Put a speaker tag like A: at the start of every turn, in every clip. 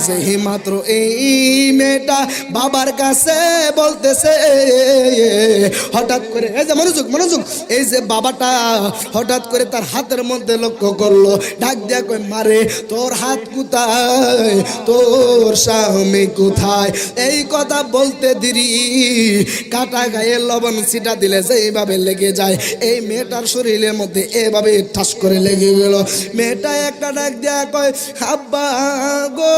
A: সেই মাত্র এই মেয়েটা বাবার কাছে বলতেছে, হঠাৎ করে এই যে মনোযোগ মনোযোগ, এই যে বাবাটা হঠাৎ করে তার হাতের মধ্যে লক্ষ্য করলো, ডাক দিয়া কই, মারে তোর হাত কোথায়, তোর স্বামী কোথায়? এই কথা বলতে দেরি কাটা গায়ে লবণ ছিটা দিলে যেইভাবে লেগে যায়, এই মেয়েটার শরীরের মধ্যে এভাবে ঠাস করে লেগে গেল। মেয়েটা একটা ডাক দিয়া কয়, আব্বা গো,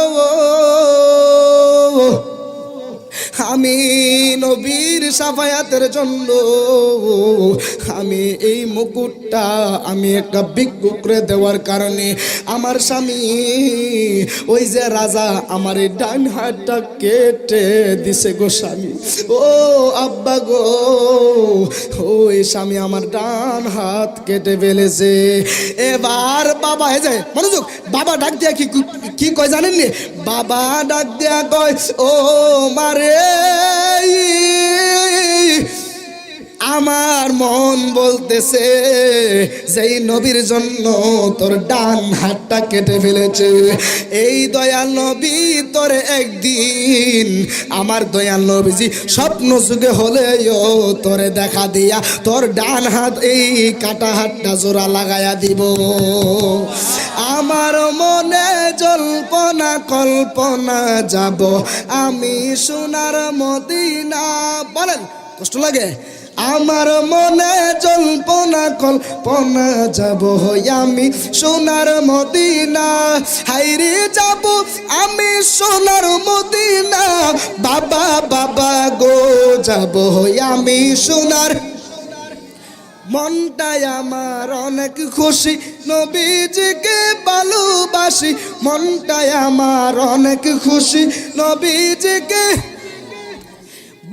A: আমি নবীর সাফায়াতের জন্য আমি এই মুকুটটা আমি একটা ভিক্ষুকরে দেওয়ার কারণে আমার স্বামী ওই যে রাজা আমার এই ডান হাতটা কেটে দিছে গো স্বামী। ও আব্বা গো, ওই স্বামী আমার ডান হাত কেটে ফেলেছে। এবার বাবা এই যে মনোযোগ, বাবা ডাক দিয়া কি কয় জানেন নি? বাবা ডাক দিয়া কয়, ও মারে, আমার মন বলতেছে যেই নবীর জন্য তোর ডান হাতটা কেটে ফেলেছে, এই দয়াল নবী তোরে একদিন আমার দয়াল নবীজি স্বপ্ন যুগে হলেও তোরে দেখা দিয়া তোর ডান হাত এই কাটা হাতটা জোড়া লাগায়া দিব। আমার মনে জল্পনা কল্পনা যাব আমি সোনার মদিনা। বলেন কষ্ট লাগে? আমার মনে জল্পনা কল্পনা যাব আমি সোনার মদিনা, হাইরে যাব আমি সোনার মদিনা, বাবা বাবা গো যাব আমি সোনার। মনটাই আমার অনেক খুশি নবীজিকে ভালোবাসি, মনটাই আমার অনেক খুশি নবীজিকে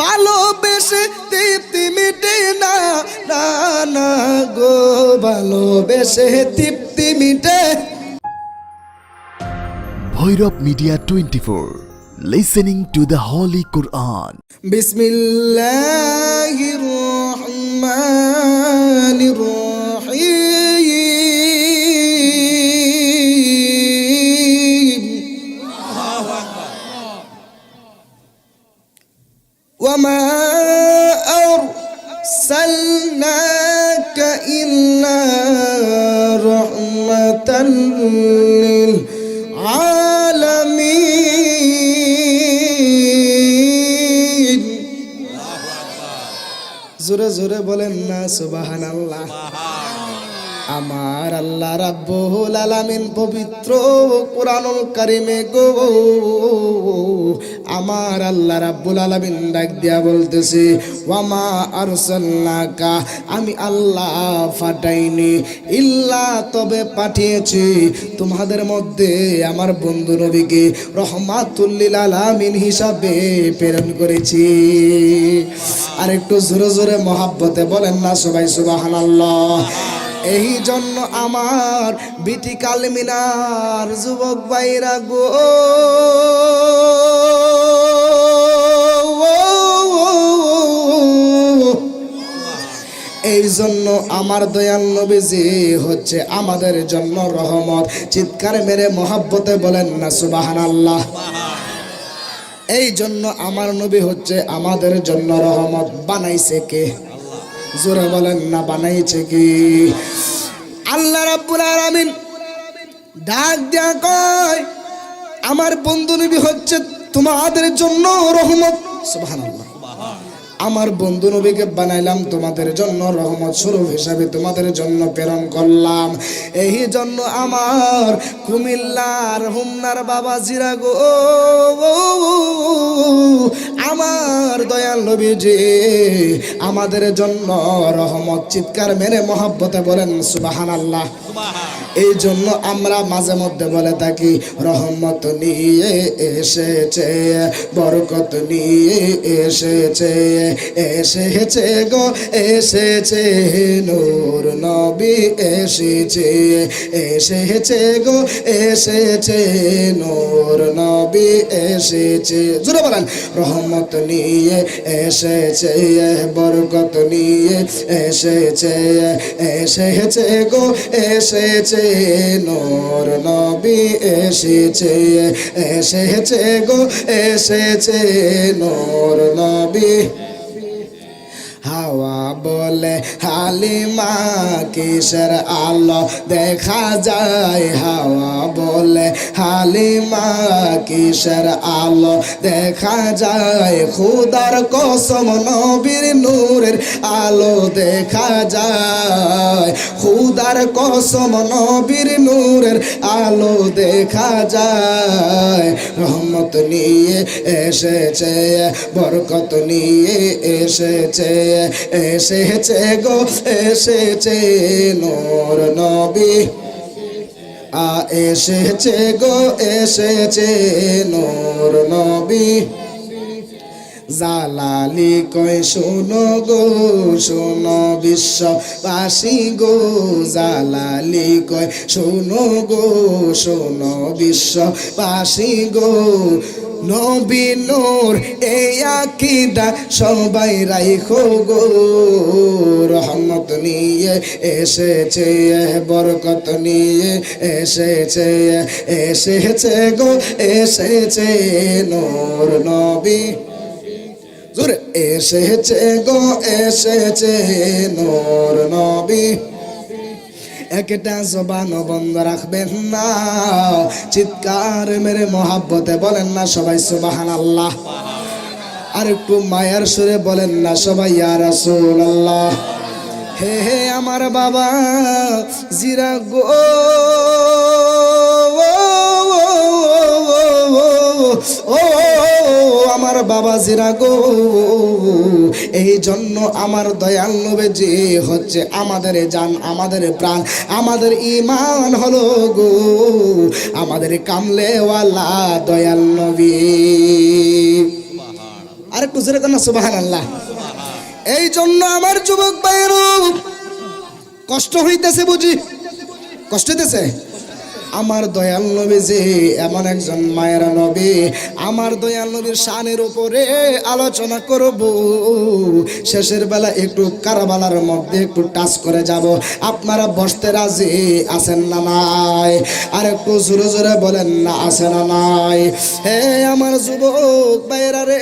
A: ভালোবেসে তৃপ্তি মিটে না, না না গো, ভালোবেসে তৃপ্তি মিটে।
B: Bhairab Media 24, listening to the Holy Quran.
A: বিসমিল্লাহির রহমানির রহিম। وما أرسلناك إلا رحمة للعالمين। জোরে জোরে বলেন না সুবহানাল্লাহ। আমার আল্লাহ রাব্বুল আলামিন পবিত্র কোরআনুল কারীমে গো, আমার আল্লাহ রাব্বুল আলামিন ডাক দিয়া বলতেছে, ওয়ামা আরসালনাকা, আমি আল্লাহ পাঠাইনি, ইল্লা তবে পাঠিয়েছি তোমাদের মধ্যে আমার বন্ধু নবীকে রহমাতুল লিল আলামিন হিসাবে প্রেরণ করেছি। আর একটু জোরে জোরে মহাব্বতে বলেন না সবাই সুবহানাল্লাহ। এই জন্য আমার বিটি কালমিনার যুবক ভাইরা গো, এই জন্য আমার দয়াল নবীজি হচ্ছে আমাদের জন্য রহমত। চিৎকার মেরে মহাব্বতে বলেন না সুবহানাল্লাহ। এই জন্য আমার নবী হচ্ছে আমাদের জন্য রহমত। বানাইছে কে? জোরে বলেন না, বানাইছে কি? আল্লাহ রাব্বুল আলামিন ডাক দিয়া কয়, আমার বন্ধু নবী হচ্ছে তোমাদের জন্য রহমত। সুবহানাল্লাহ। আমার বন্ধু নবীকে বানাইলাম তোমাদের জন্য রহমত স্বরূপ হিসাবে তোমাদের জন্য প্রেরণ করলাম। এই জন্য আমার কুমিল্লার হুমনার বাবা জিরা গো, আমার দয়াল নবীজি আমাদের জন্য রহমত। চিৎকার মেরে মহাব্বতে বলেন সুবহানাল্লাহ। এই জন্য আমরা মাঝে মধ্যে বলে থাকি, রহমত নিয়ে এসেছে, বরকত নিয়ে এসেছে, এসেছে গো এসেছে, নূর নবী এসেছে, এসেছে গো এসেছে, নূর নবী এসেছে। জোরে বলেন, রহমত রহমত নিয়ে এসেছে, বরকত নিয়ে এসেছে, এসেছে গো এসেছে, নূর নবী এসেছে, এসেছে গো এসেছে, নূর নবী। হাওয়া বলে হালিমা কিসের আলো দেখা যায়, হাওয়া বলে হালিমা কিসের আলো দেখা যায়, খুদার কসম নবীর নূরের আলো দেখা যায়, খুদার কসম নবীর নূরের আলো দেখা যায়। রহমত নিয়ে এসেছে, বরকত নিয়ে এসেছে, এসেছে গো এসেছে, নূর নবী এসেছে গো এসেছে, নূর নবী। জালালি কয় শোনো গো শোনো বিশ্ববাসী গো, জালালি কয় শোনো গো শোনো বিশ্ববাসী গো, নবী নূর এই আকীদা সবাই রাইখো গো। রহমত নিয়ে এসেছে, বরকত নিয়ে এসেছে, এসেছে গো এসেছে, নূর নবী। জোরে এসেছে গো এসেছে, নূর নবী। একটা জবান বন্ধ রাখবেন না, চিৎকার মেরে মহাব্বতে বলেন না সবাই সুবহানাল্লাহ। আর একটু মায়ার সুরে বলেন না সবাই ইয়া রাসূলুল্লাহ। হে হে আমার বাবা জিরা গো, ও আমার বাবা জিরা গো, এই জন্য আমার দয়াল নবীজি হচ্ছে আমাদের জান, আমাদের প্রাণ, আমাদের ঈমান হলো গো আমাদের কামলেওয়ালা দয়াল নবী। আর একটু জোরে কর না সুবহানাল্লাহ। এই জন্য আমার যুবক ভাইয়েরা কষ্ট হইতেছে, বুঝি কষ্ট হইতেছে। আমার দয়াল নবী যে এমন একজন মায়ের নবী, আমার দয়াল নবীর শানের উপরে আলোচনা করব। শেষের বেলা একটু কারবালার মধ্যে একটু টাচ করে যাব। আপনারা বসতে রাজি আছেন না নাই? আর একটু জোরে জোরে বলেন না আছে না নাই? হে আমার যুবক ভাইরা রে,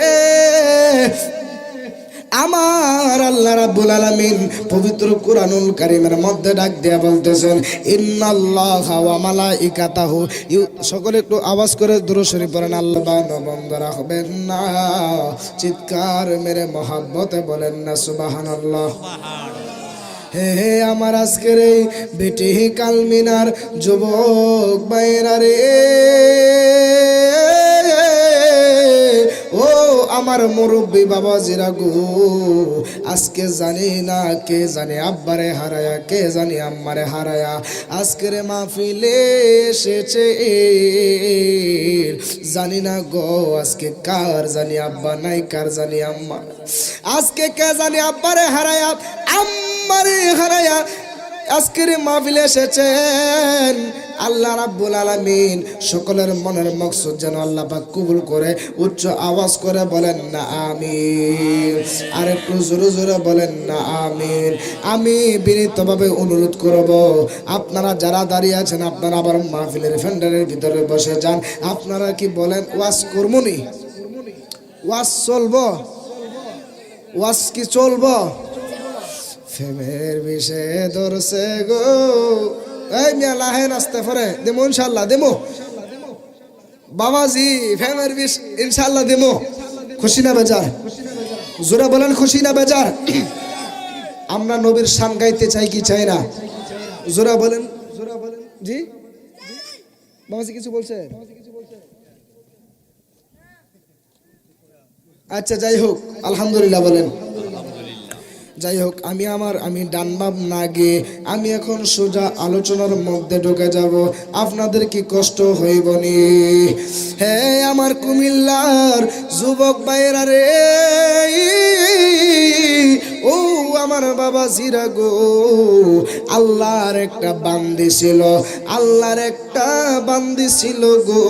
A: আমার আল্লাহ রাব্বুল আলামিন পবিত্র কুরআনুল কারীমের মধ্যে ডাক দিয়া বলতেছেন ইন্নাল্লাহা ওয়া মালাইকাতাহু, সকলে একটু আওয়াজ করে দুরূদ শরীফ পড়েন। আল্লাহ বন্ধ রাখবেন না, চিৎকার মেরে মহব্বতে বলেন না সুবহানাল্লাহ। হে হে আমার আজকের এই বেটি কালমিনার যুবক ভাইরা রে, ও আমার মুরব্বী বাবা জিরা গো, আজকে জানি না কে জানি আব্বারে হারায়া, কে জানি আম্মারে হারায়া আজকের মাহফিলে এসেছে। জানি না গো আজকে কার জানি আব্বা নাই, কার জানি আম্মা, আজকে কে জানি আব্বারে হারায়া আম্মারে হারায়া আজকের মাহফিলে এসেছেন। আল্লাহ রাব্বুল আলামিন সকলের মনের মকসুদ যেন আল্লাহ পাক কবুল করে। উচ্চ আওয়াজ করে বলেন না আমিন। আর একটু জোরে জোরে বলেন না আমিন। আমি বিনীতভাবে অনুরোধ করব, আপনারা যারা দাঁড়িয়ে আছেন আপনারা আবার মাহফিলের ফ্যান্ডারের ভিতরে বসে যান। আপনারা কি বলেন ওয়াজ করমুনি? ওয়াজ চলবো? ওয়াজ কি চলবো? ফেমের বিষে ধরছে গো, এই মিয়া লাহে নাস্তে পরে দেমো ইনশাল্লাহ, দেমো বাবাজি ফেমের বিষ ইনশাল্লাহ দেমো। খুশি না বেজার? জোরে বলেন খুশি না বেজার? আমরা নবীর শান গাইতে চাই কি চাই না? জোরে বলেন, জোরে বলেন। জি বাবাজি কিছু বলছে? আচ্ছা যাই হোক, আলহামদুলিল্লাহ বলেন। যাই হোক, আমি ডানবাম না গিয়ে আমি এখন সোজা আলোচনার মধ্যে ঢুকে যাব। আপনাদের কি কষ্ট হইব নি? হ্যাঁ আমার কুমিল্লার যুবক ভাইরা রে, ও আমার বাবা জিরা গো, আল্লাহর একটা বান্দি ছিল, আল্লাহর একটা বান্দি ছিল গো,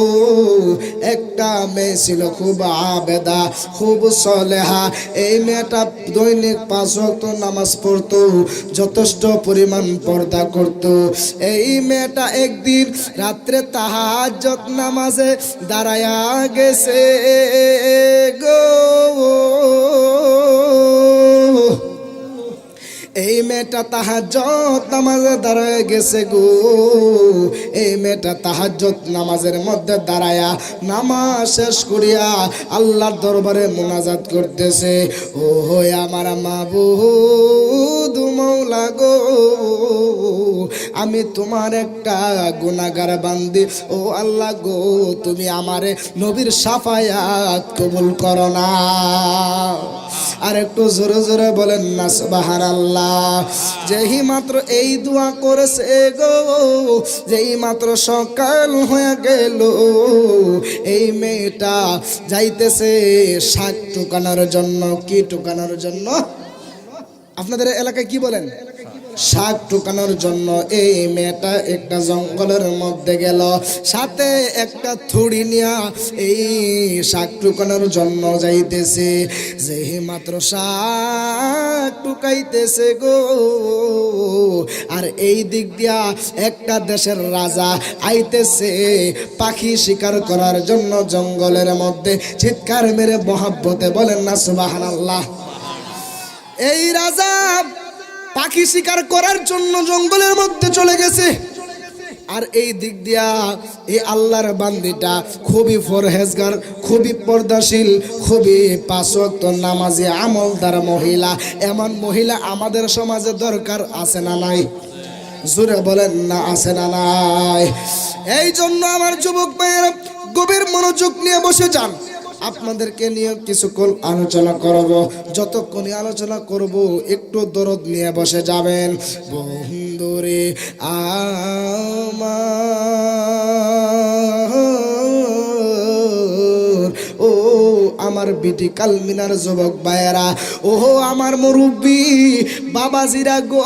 A: একটা মেয়ে ছিল খুব আবেদা, খুব সলেহা। এই মেয়েটা দৈনিক 5 ওয়াক্ত নামাজ পড়তো, যথেষ্ট পরিমাণ পর্দা করত। এই মেয়েটা একদিন রাত্রে তাহাজ্জুদ নামাজে দাঁড়ায়া গেছে গো। এই মেয়েটা তাহাজ্জুদ নামাজে দাঁড়ায় গেছে গো। এই মেয়েটা তাহাজ্জুদ নামাজের মধ্যে দাঁড়ায়া নামাজ শেষ করিয়া আল্লাহর দরবারে মুনাজাত করতেছে, ও হয় আমার মাবুদ মওলা গো, আমি তোমার একটা গুনাহগার বান্দি, ও আল্লাহ গো, তুমি আমারে নবীর শাফায়াত কবুল করো না। আর একটু জোরে জোরে বলেন না সুবহানাল্লাহ। যেই মাত্র এই দোয়া করেছে গো, যেই মাত্র সকাল হয়ে গেল, এই মেয়েটা যাইতেছে শাক টুকানোর জন্য। কি টুকানোর জন্য? আপনাদের এলাকায় কি বলেন? শাক টুকানোর জন্য এই মেয়েটা একটা জঙ্গলের মধ্যে গেল, সাথে একটা থুড়ি নিয়া এই শাক টুকানোর জন্য যাইতেছে। যেই মাত্র শাক টুকাইতেছে গো, আর এই দিক দিয়া একটা দেশের রাজা আইতেছে পাখি শিকার করার জন্য জঙ্গলের মধ্যে। চিৎকার মেরে মহব্বতে বলেন না সুবহানাল্লাহ। এই রাজা পাখি শিকার করার জন্য জঙ্গলের মধ্যে চলে গেছে। আর এই দিক দিয়া এই আল্লাহর বান্দিটা খুবই পরহেজগার, খুবই পর্দাশীল, খুবই 5 ওয়াক্ত নামাজি আমলদার মহিলা। এমন মহিলা আমাদের সমাজে দরকার আছে না নাই? জোরে বলেন না আছে না নাই? এই জন্য আমার যুবক ভাইয়েরা গভীর মনোযোগ নিয়ে বসে যান। আপনাদেরকে নিয়ে কিছুক্ষণ আলোচনা করব। যতক্ষণই আলোচনা করব একটু দরদ নিয়ে বসে যাবেন। বন্ধুরে আমার, ও আমার বিটি কালমিনার যুবক ভাইয়েরা, ও আমার মুরব্বী বাবাজিরা গো,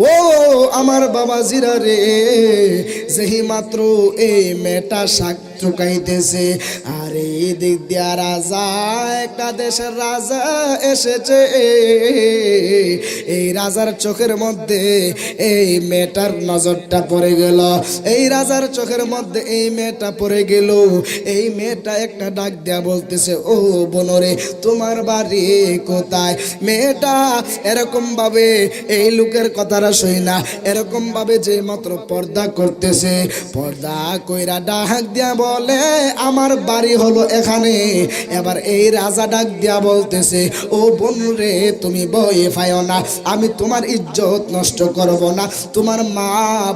A: ও আমার বাবাজিরা রে, যেই মাত্র এই মেয়েটা শাক টুকাইতেছে, আর এই দিক দিয়া রাজা, একটা দেশের রাজা এসেছে। এই রাজার চোখের মধ্যে এই মেয়েটার নজরটা পড়ে গেল। এই রাজার চোখের মধ্যে এই মেয়েটা পড়ে গেল। এই মেয়েটা একটা ডাক দেয়া বলতেছে, ও বোনরে, তোমার বাড়ি কোথায়? মেয়েটা এরকম ভাবে এই লোকের কথাটা শুই না, এরকম ভাবে যে মাত্র পর্দা করতেছে, পর্দা কইরা ডাক দিয়া বলে, আমার বাড়ি হলো এখানে। এবার এই রাজা ডাক দিয়া বলতেছে, ও বোন রে, তুমি ভয় পাইও না, আমি তোমার ইজ্জত নষ্ট করব না, তোমার মা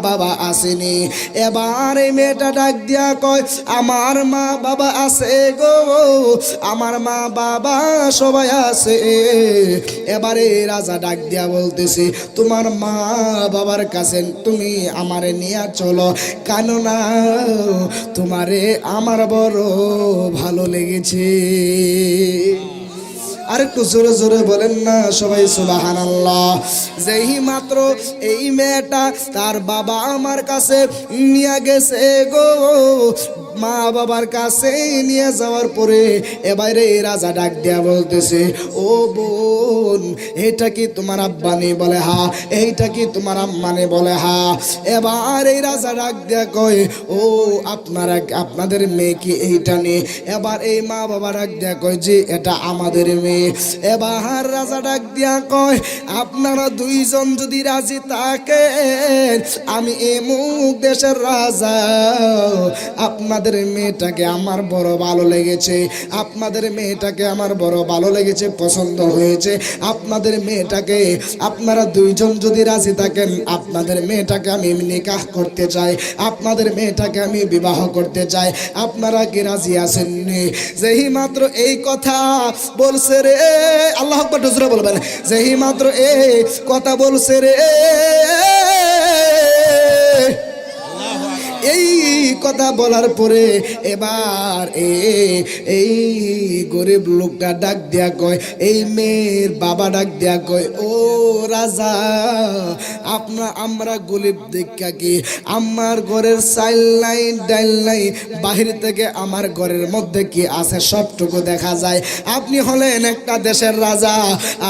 A: বাবা আসেনি। এবার এই মেয়েটা ডাক দিয়া কয়, আমার মা বাবা আছে গো, আমার মা বাবা সবাই আছে। এবারে রাজা ডাক দিয়া বলতেছে, তোমার মা বাবার কাছে তুমি আমারে নিয়ে চলো, কেননা তোমারে আমার বড় ভালো লেগেছে। আর একটু জোরে জোরে বলেন না সবাই সুবহানাল্লাহ। যেই মাত্র এই মেয়েটা তার বাবা আমার কাছে নিয়ে গেছে গো, মা বাবার কাছে নিয়ে যাওয়ার পরে এবারে রাজা ডাক দিয়া বলতেছে, ও বোন, এটা কি তোমার আব্বানি? বলে হা। এইটা কি তোমার আম্মানি? বলে হা। এবার এই রাজা ডাক দিয়া কয়, ও আপনারা, আপনাদের মেয়ে কি এইটা নেই? এবার এই মা বাবা ডাক দিয়া কয়, যে এটা আমাদের মেয়ে। এবার রাজা ডাক দিয়া কয়, আপনারা দুইজন যদি রাজি থাকেন, আমি এমুক দেশের রাজা, আপনাদের মেয়েটাকে আমার বড় ভালো লেগেছে, আপনাদের মেয়েটাকে আমার বড় ভালো লেগেছে, পছন্দ হয়েছে। আপনাদের মেয়েটাকে, আপনারা দুইজন যদি রাজি থাকেন, আপনাদের মেয়েটাকে আমি নিকাহ করতে চাই, আপনাদের মেয়েটাকে আমি বিবাহ করতে চাই। আপনারা কি রাজি আছেন? যেই মাত্র এই কথা বলছে রে, আল্লাহু আকবার জোরে বলবেন, যেই মাত্র এই কথা বলছে রে, এই কথা বলার পরে এবার এই গরিব লোকটা ডাক দিয়া কয়, এই মেয়ের বাবা ডাক দিয়া কয়, ও রাজা, আমরা গরিব দেখা কি আমার ঘরের চাইল নাই ডাইল নাই, বাহির থেকে আমার ঘরের মধ্যে কি আছে সবটুকু দেখা যায়। আপনি হলেন একটা দেশের রাজা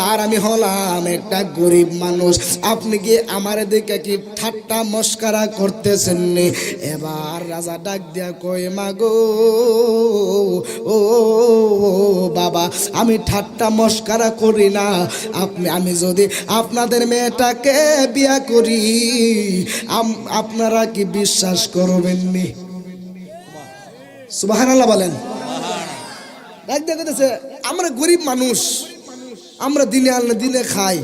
A: আর আমি হলাম একটা গরিব মানুষ, আপনি কি আমার দিকে কি ঠাট্টা মস্করা করতেছেন নি? এবার রাজা ডাক দিয়া কই, মাগো ও বাবা, আমি ঠাট্টা মস্করা করি না। আমি যদি আপনাদের মেয়েটাকে বিয়া করি আপনারা কি বিশ্বাস করবেন নি? সুবহানাল্লাহ বলেন। ডাক দিয়া কইতেছে, আমরা গরিব মানুষ, আমরা দিনে আনলে দিনে খাই,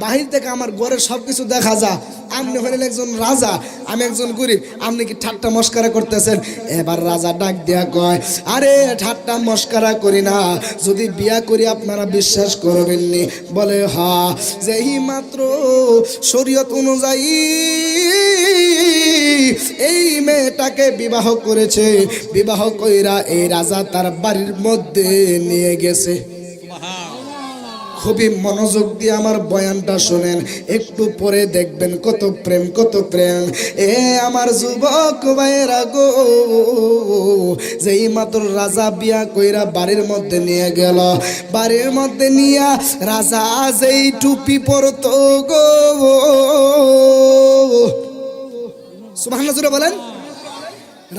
A: বাহির থেকে আমার ঘরের সবকিছু দেখা যা, আপনি হলেন একজন রাজা, আমি একজন গরিব, আপনি কি ঠাট্টা মস্করা করতেছেন? এবার রাজা ডাক দিয়া কয়, আরে ঠাট্টা মস্করা করি না, যদি বিয়া করি আপনারা বিশ্বাস করবেননি? বলে হ্যাঁ, যেই মাত্র শরীয়ত অনুযায়ী এই মেয়েটাকে বিবাহ করেছে, বিবাহ কইরা এই রাজা তার বাড়ির মধ্যে নিয়ে গেছে। খুবই মনোযোগ দিয়ে আমার বয়ানটা শোনেন, একটু পরে দেখবেন কত প্রেম কত প্রেম। এ আমার যুবক ভাইয়েরা গো, যেই মাত্র রাজা বিয়া কইরা বাড়ির মধ্যে নিয়ে গেল, বাড়ির মধ্যে নিয়া রাজা যেই টুপি পরতো গো, সুবহানাল্লাহ জোরে বলেন,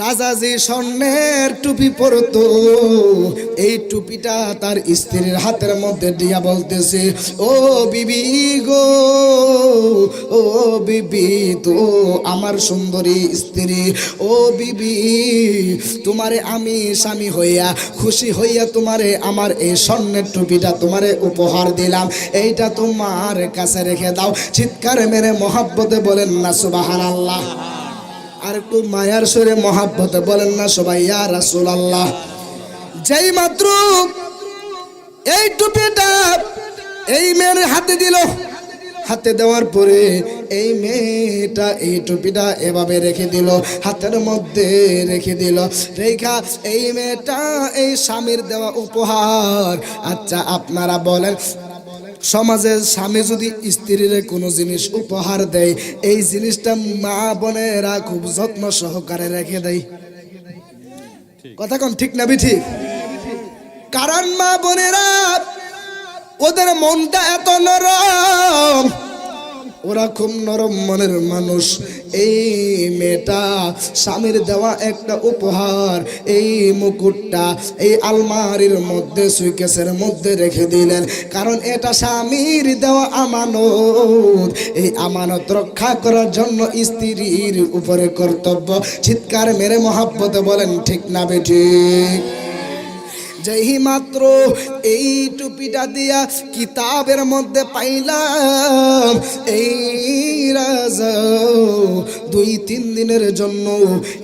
A: রাজা যে স্বর্ণের টুপি পরতো, এই টুপিটা তার স্ত্রীর হাতের মধ্যে দিয়া বলতেছে, ও বিবি গো, ও বিবি, তো আমার সুন্দরী স্ত্রী, ও বিবি, তোমারে আমি স্বামী হইয়া খুশি হইয়া তোমারে আমার এই স্বর্ণের টুপিটা তোমারে উপহার দিলাম, এইটা তোমার কাছে রেখে দাও। চিৎকার মেরে মহাব্বতে বলেন না সুবহানাল্লাহ। আর একটু মায়ার সুরে মহাব্বতে বলেন না সবাই ইয়া রাসূলুল্লাহ। যেই মাত্র এই টুপিটা এই মেয়ের হাতে দিল, হাতে দেওয়ার পরে এই মেয়েটা এই টুপিটা এভাবে রেখে দিল, হাতের মধ্যে রেখে দিল, রেখা এই মেয়েটা এই স্বামীর দেওয়া উপহার। আচ্ছা আপনারা বলেন, সমাজে স্বামী যদি স্ত্রীর কোনো জিনিস উপহার দেয়, এই জিনিসটা মা বোনেরা খুব যত্ন সহকারে রেখে দেয়। কথা কোন ঠিক না ঠিক? কারণ মা বোনেরা ওদের মনটা এত নরম, ওরা খুব নরম মনের মানুষ। এই মেয়েটা স্বামীর দেওয়া একটা উপহার, এই মুকুটটা এই আলমারির মধ্যে সুইকেসের মধ্যে রেখে দিলেন, কারণ এটা স্বামীর দেওয়া আমানত। এই আমানত রক্ষা করার জন্য স্ত্রীর উপরে কর্তব্য। চিৎকার মেরে মহাব্বতে বলেন ঠিক না বেঠিক? যেই মাত্র এই টুপিটা দিয়া কিতাবের মধ্যে পাইলাম, এই রাজা 2-3 দিনের জন্য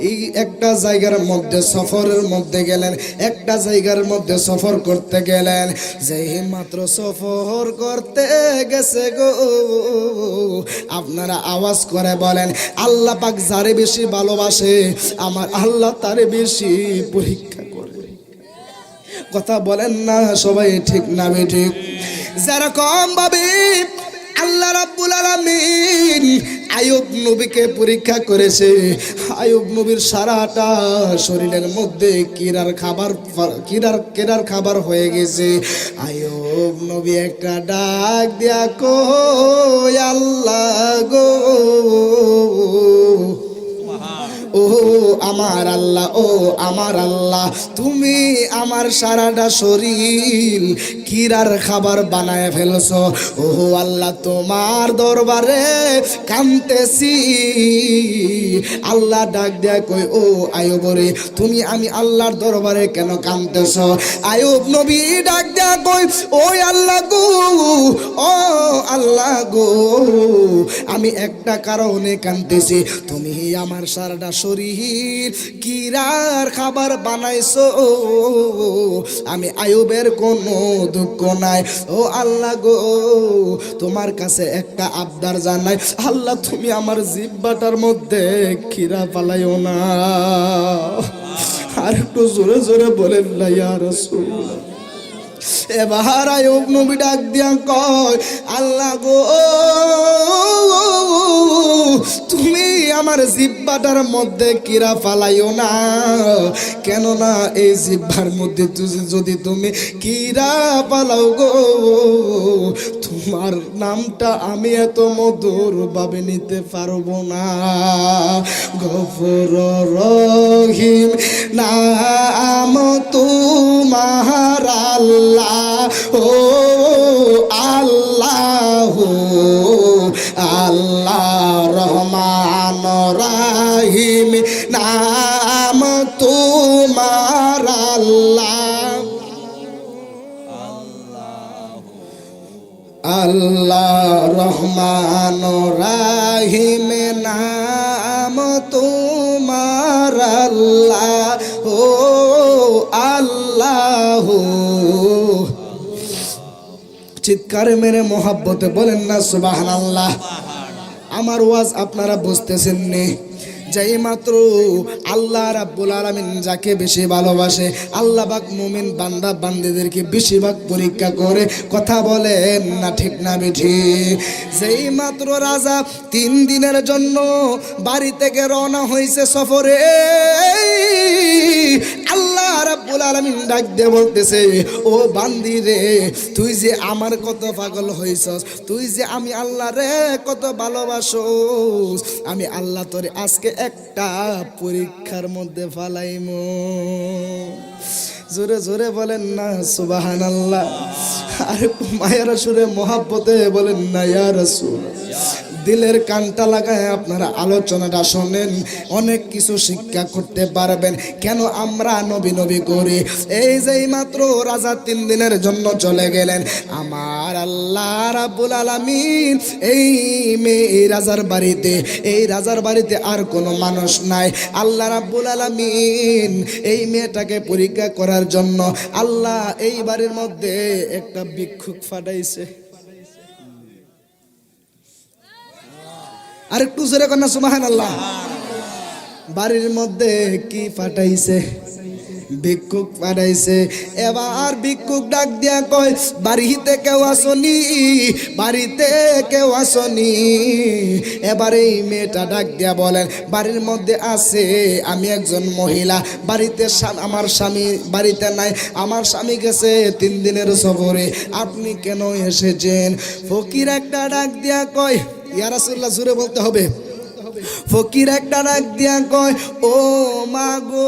A: এই একটা জায়গার মধ্যে সফরের মধ্যে গেলেন, একটা জায়গার মধ্যে সফর করতে গেলেন। যেই মাত্র সফর করতে গেছে গো, আপনারা আওয়াজ করে বলেন, আল্লাহ পাক যারে বেশি ভালোবাসে আমার আল্লাহ তারে বেশি পরীক্ষা করে। কথা বলেন না সবাই ঠিক না ঠিক? যেরকম ভাবে আল্লাহ রাব্বুল আলামিন আইয়ুব নবীকে পরীক্ষা করেছে, আইয়ুব নবীর সারাটা শরীরের মধ্যে কিরার খাবার হয়ে গেছে। আইয়ুব নবী একটা ডাক দিয়া কই, আল্লাহ গো, ও আমার আল্লাহ, ও আমার আল্লাহ, তুমি আমার সারাটা শরীর কিরার খাবার বানায় ফেলছো। ও আল্লাহ, তোমার দরবারে কাঁদতেছি। আল্লাহ ডাক দেয়া কই, ও আইয়ুব রে, তুমি আমি আল্লাহর দরবারে কেন কাঁদতেছো? আইয়ুব নবী ডাক দেয়া কই, ও আল্লাহ গো, ও আল্লাহ গো, আমি একটা কারণে কাঁদতেছি, তুমি আমার সারাটা শরীর কিরার খাবার বানাইছো, আমি আয়ুবের কোনো দুঃখ নাই। ও আল্লাহ গো, তোমার কাছে একটা আবদার জানাই, আল্লাহ তুমি আমার জিহ্বাটার মধ্যে খিরা ফালাইও না। আর একটু জোরে জোরে বলেন না ইয়া রাসূল। এবার আয়ুব নবী ডাক দিয়া কয়, আল্লাহ গো তুমি আমার জিহ্বাটার মধ্যে কিরা ফালাইও না, কেননা এই জিহ্বার মধ্যে যদি তুমি কিরা ফালাও গো, তোমার নামটা আমি এত মধুর ভাবে নিতে পারবো না। গফুর রহিম নাম তোমার আল্লাহ, ও আল্লাহ আল্লাহ রহমান রাহিম নাম তোমার আল্লাহ, আল্লাহ রহমান রাহিম নাম তোমার আল্লাহ, ও আল্লাহ। চিৎকার মেরে মোহাব্বতে বলেন না সুবহানাল্লাহ। আমার ওয়াজ আপনারা বুঝতেছেন নি? যেই মাত্র আল্লাহ রাব্বুল আলামিন যাকে বেশি ভালোবাসে, আল্লাহ পাক মুমিন বান্দা বান্দীদেরকে বেশিরভাগ পরীক্ষা করে। কথা বলেন না ঠিক না বেঠিক? যেই মাত্র রাজা 3 দিনের জন্য বাড়ি থেকে রওনা হয়েছে সফরে, আল্লাহ রাব্বুল আলামিন ডাক দিয়ে বলতেছে, ও বান্দি রে, তুই যে আমার কত পাগল হইছস, তুই যে আমি আল্লাহ রে কত ভালোবাসোস, আমি আল্লাহ তোরে আজকে একটা পরীক্ষার মধ্যে ফালাইমু। জোরে জোরে বলেন না সুবহানাল্লাহ। আর মায়ের সুরে মোহাব্বতে বলেন না ইয়া রাসূল। দিলের কানটা লাগায় আপনারা আলোচনাটা শোনেন, অনেক কিছু শিক্ষা করতে পারবেন। কেন আমরা নবী নবী করি? এই যে মাত্র রাজা 3 দিনের জন্য চলে গেলেন, আমার আল্লাহ রাব্বুল আলামিন এই রাজার বাড়িতে আর কোনো মানুষ নাই। আল্লাহ রাব্বুল আলামিন এই মেয়েটাকে পরীক্ষা করার জন্য আল্লাহ এই বাড়ির মধ্যে একটা ভিক্ষুক পাঠাইছে। আর একটু জোরে কর না সুবহানাল্লাহ। বাড়ির মধ্যে কি পাঠাইছে? ভিক্ষুক পাঠাইছে। এবার ভিক্ষুক ডাক দিয়া কয়, বাড়িতে কেউ আসনি, বাড়িতে কেউ আসনি। এবার এই মেয়েটা ডাক দিয়া বলেন, বাড়ির মধ্যে আছে, আমি একজন মহিলা, বাড়িতে আমার স্বামী বাড়িতে নাই, আমার স্বামী গেছে 3 দিনের সফরে, আপনি কেন এসেছেন? ফকির একটা ডাক দিয়া কয়, ইয়া রাসূলুল্লাহ জোরে বলতে হবে। ফকির একটা ডাক দিয়া কয়, ও মা গো,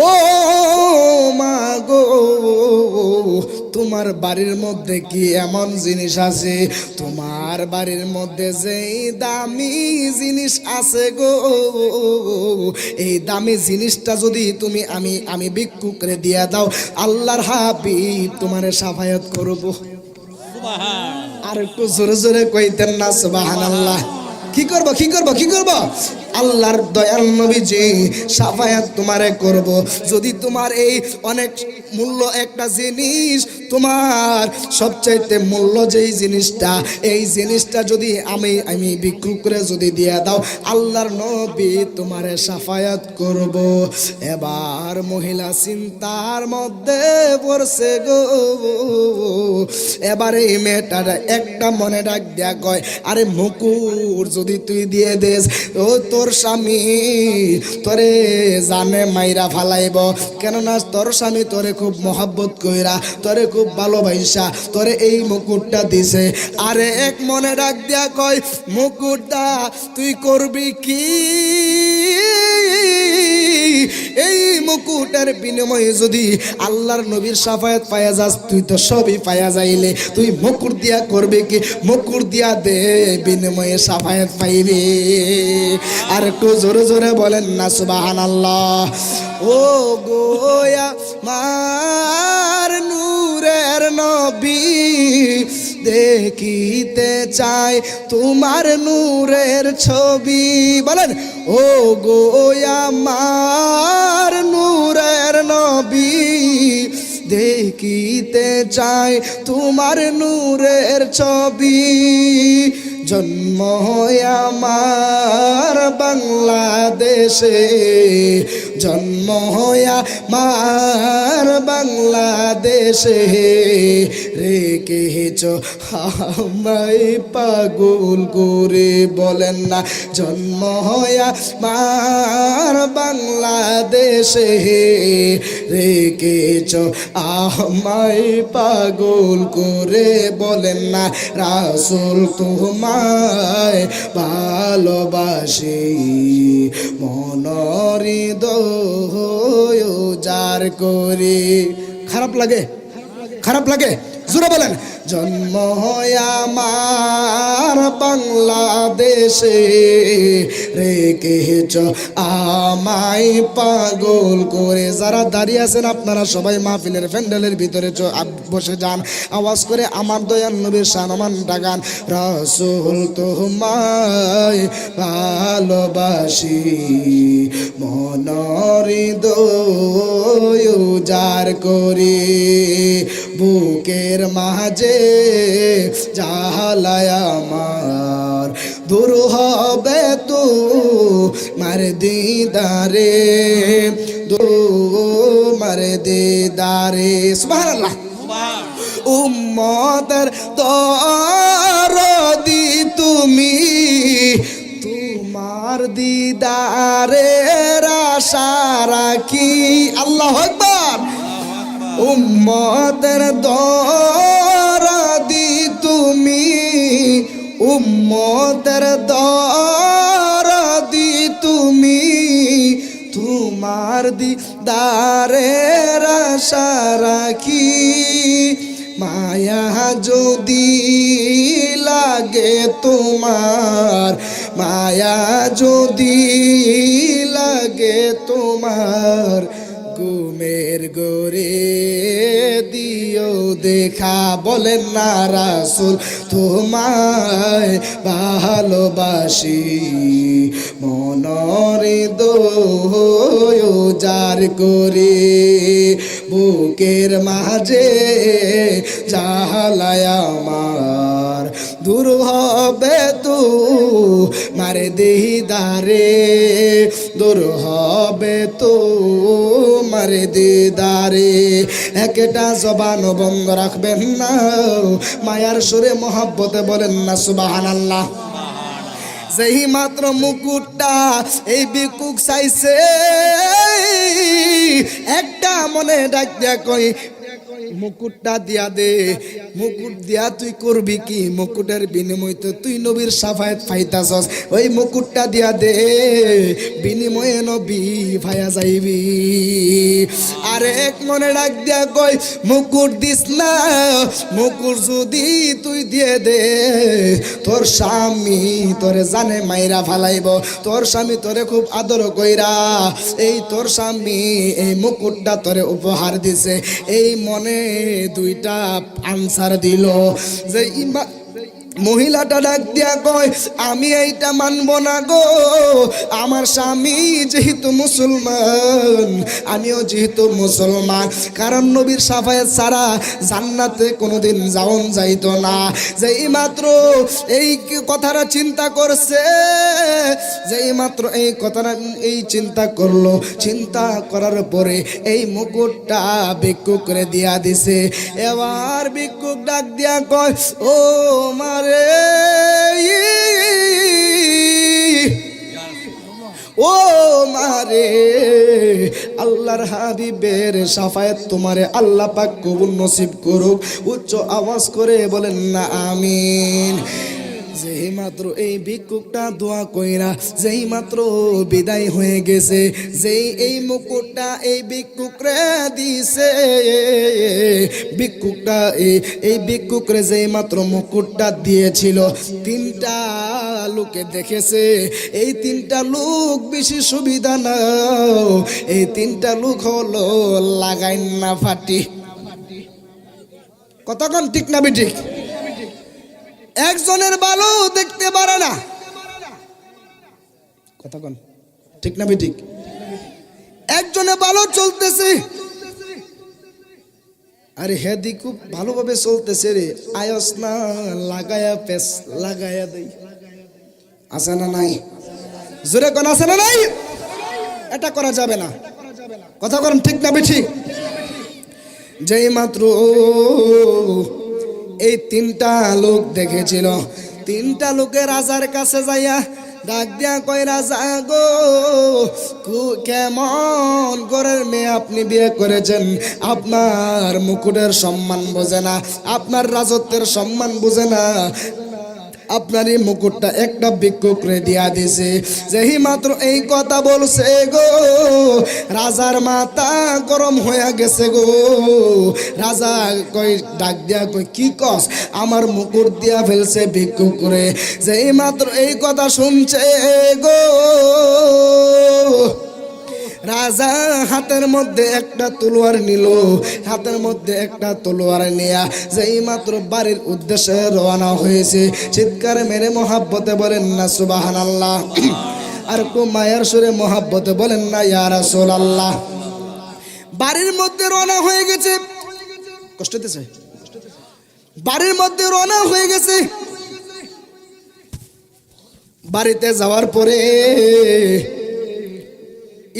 A: ও মা গো, তোমার বাড়ির মধ্যে কি এমন জিনিস আছে? তোমার বাড়ির মধ্যে যেই দামি জিনিস আছে গো, এই দামি জিনিসটা যদি তুমি আমি ভিক্ষুকরে দিয়া দাও, আল্লাহর হাবিব তোমারে সাফায়াত করব। আর একটু জোরে জোরে কইতেন না সুবহানাল্লাহ। কি করব কি করব কি করব? আল্লাহর দয়াল নবীজি সাফায়াত তোমারে করব। যদি তোমার এই অনেক মূল্য একটা জিনিস, তোমার সবচাইতে মূল্য যেই জিনিসটা, এই জিনিসটা যদি আমি বিক্রি করে যদি দিয়ে দাও, আল্লাহর নবী তোমারে সাফায়াত করব। এবার মহিলা চিন্তার মধ্যে পড়ছে গো। এবার এই মেয়েটার একটা মনে ডাক দেয়া কয়, আরে মুকুর যদি তুই দিয়ে দেস, ও তোর স্বামী তোরে জানে মাইরা ফালাইব। কেননা তোর স্বামী তোরে খুব মহব্বত কইরা, তোরে খুব ভালোবাসা তোরে এই মুকুটটা দিছে। আরে এক মনে ডাক দিয়া কয়, মুকুটটা তুই করবি কি? এই মুকুটের বিনিময়ে যদি আল্লাহর নবীর সাফায়াত পায়া যাস, তুই তো সবই পায়া যাইলে, তুই মুকুট দিয়া করবে কি? মুকুট দিয়া দে, বিনিময়ে সাফায়াত পাইবে। আর একটু জোরে জোরে বলেন না সুবহানাল্লাহ। ও গোয়া মার নূরের নবী, দেখিতে চাই তোমার নূরের ছবি। বলেন ও গো আমার নূরের নবী, দেখিতে চাই তোমার নূরের ছবি। জন্ম আমার বাংলাদেশে, জন্ম আমার বাংলাদেশে, রেখেছ আমায় পাগল করে। বলেন না জন্ম আমার বাংলাদেশে, রেখেছ আমায় পাগল করে। বলেন না রাসূল তোমায় ভালোবাসি, মনের হৃদয় উজাড় করে। খারাপ লাগে? খারাপ লাগে? জোরে বলেন জন্ম আমার বাংলাদেশে, রেখেছ আমায় পাগল করে। যারা দাঁড়িয়ে আছেন আপনারা সবাই মাহফিলের প্যান্ডেলের ভিতরে বসে যান, আওয়াজ করে আমার দয়াল নবীর সম্মান ডাকান। রাসূল তোমায় ভালোবাসি, মনের হৃদয় উজাড় করে। বুকের মাঝে জালায় আমার, দূর হবে তো মার দিদারে, মার দিদারে। সুবহানাল্লাহ। উম্মতের দরদি তুমি, তোমার দিদারের আশা রাখি। আল্লাহু আকবার। উম্মতের দরদি তুমি, উম্মতের দরদি তুমি, তোমার দিদারের আশা রাখি। মায়া যদি লাগে তোমার, মায়া যদি লাগে তোমার, ঘুমের ঘরে দিও দেখা। বলেন না রাসূল তোমায় ভালোবাসি, মনের হৃদয় উজাড় করে। বুকের মাঝে জালায় আমার, দূর হবে তো মারে দিদারে, দূর হবে তো মারে দিদারে। একটা জবান বন্ধ রাখবেন না, মায়ার সুরে মহব্বতে বলেন না সুবহানাল্লাহ। যেই মাত্র মুকুটটা এই বিকুক চাইছে, একটা মনে ডাক দিয়া কই মুকুটটা দিয়া দে। মুকুট দিয়া তুই করবি কি? মুকুটের বিনিময় তো তুই নবীর সাফায়াত পাইতাছস। ওই মুকুটটা দিয়া দে, বিনিময়ে নবী ভাইয়া যাইবি। আর এক মনে ডাক দিয়া কই মুকুট দিস না, মুকুট যদি তুই দিয়ে দে, তোর স্বামী তোরে জানে মাইরা ফালাইব। তোর স্বামী তোরে খুব আদর কইরা, এই তোর স্বামী এই মুকুটটা তোরে উপহার দিছে। এই মনে দুইটা আনসার দিল যে মহিলাটা ডাক দিয়া কয় আমি এইটা মানব না গো, আমার স্বামী যেহেতু মুসলমান, আমিও যেহেতু মুসলমান, কারণ নবীর সাফায়াত ছাড়া জান্নাতে কোনোদিন যাওন যাইতো না। যেই মাত্র এই কথাটা চিন্তা করছে, যেই মাত্র এই কথাটা এই চিন্তা করলো, চিন্তা করার পরে এই মুকুটটা ভিক্ষুক করে দিয়া দিছে। এবার ভিক্ষুক ডাক দিয়া কয় ও মারে, ও মারে, আল্লাহর হাবিবের সাফায়াত তোমারে আল্লাহ পাক কবুল নসিব করুক। উচ্চ আওয়াজ করে বলেন না আমিন। যেই মাত্র এই ভিক্ষুকটা দোয়া কইরা যেই মাত্র বিদায় হয়ে গেছে, যেই এই মুকুটটা এই ভিক্ষুকরে দিছে, ভিক্ষুকটা এই ভিক্ষুকরে যেই মাত্র মুকুটটা দিয়েছিল, তিনটা লোকে দেখেছে। এই তিনটা লোক বেশি সুবিধা না, এই তিনটা লোক হলো লাগাই না ফাটি। কতক্ষণ ঠিক না বেঠিক? একজনের ভালো দেখতে পারে না। কথা কোন ঠিক না ঠিক? একজনে ভালো চলতেছে, আরে হেদি খুব ভালোভাবে চলতেছে রে, আয়স না লাগায়া পেস লাগায়া দেই, আছে না নাই? জোরে কোন আছে না নাই? এটা করা যাবে না। কথা বলেন ঠিক না ঠিক? যেই মাত্র এই তিনটা লোক দেখেছিল, তিনটা লোকের রাজার কাছে যাইয়া ডাক দিয়া কয়, রাজা গো, কেমন ঘরের মেয়ে আপনি বিয়ে করেছেন? আপনার মুকুটের সম্মান বোঝে না, আপনার রাজত্বের সম্মান বোঝে না, আপনার এই মুকুটটা একটা ভিক্ষুকরে দিয়া দিছে। যেই মাত্র এই কথা বলছে গো, রাজার মাথা গরম হয়ে গেছে গো। রাজা কই ডাক দিয়া কই, কি কস? আমার মুকুট দিয়া ফেলছে ভিক্ষুকরে। যেই মাত্র এই কথা শুনছে গো, রাজা হাতের মধ্যে একটা তলোয়ার নিল, হাতের মধ্যে একটা তলোয়ার নিয়া যেই মাত্র বাড়ির উদ্দেশ্যে রওনা হয়েছে। চিৎকার মেরে মহাব্বতে বলেন না সুবহানাল্লাহ। আর একটু মায়ের সুরে মহাব্বতে বলেন না ইয়া রাসূলুল্লাহ। বাড়ির মধ্যে রওনা হয়ে গেছে, কষ্ট হতেছে, বাড়ির মধ্যে রওনা হয়ে গেছে। বাড়িতে যাওয়ার পরে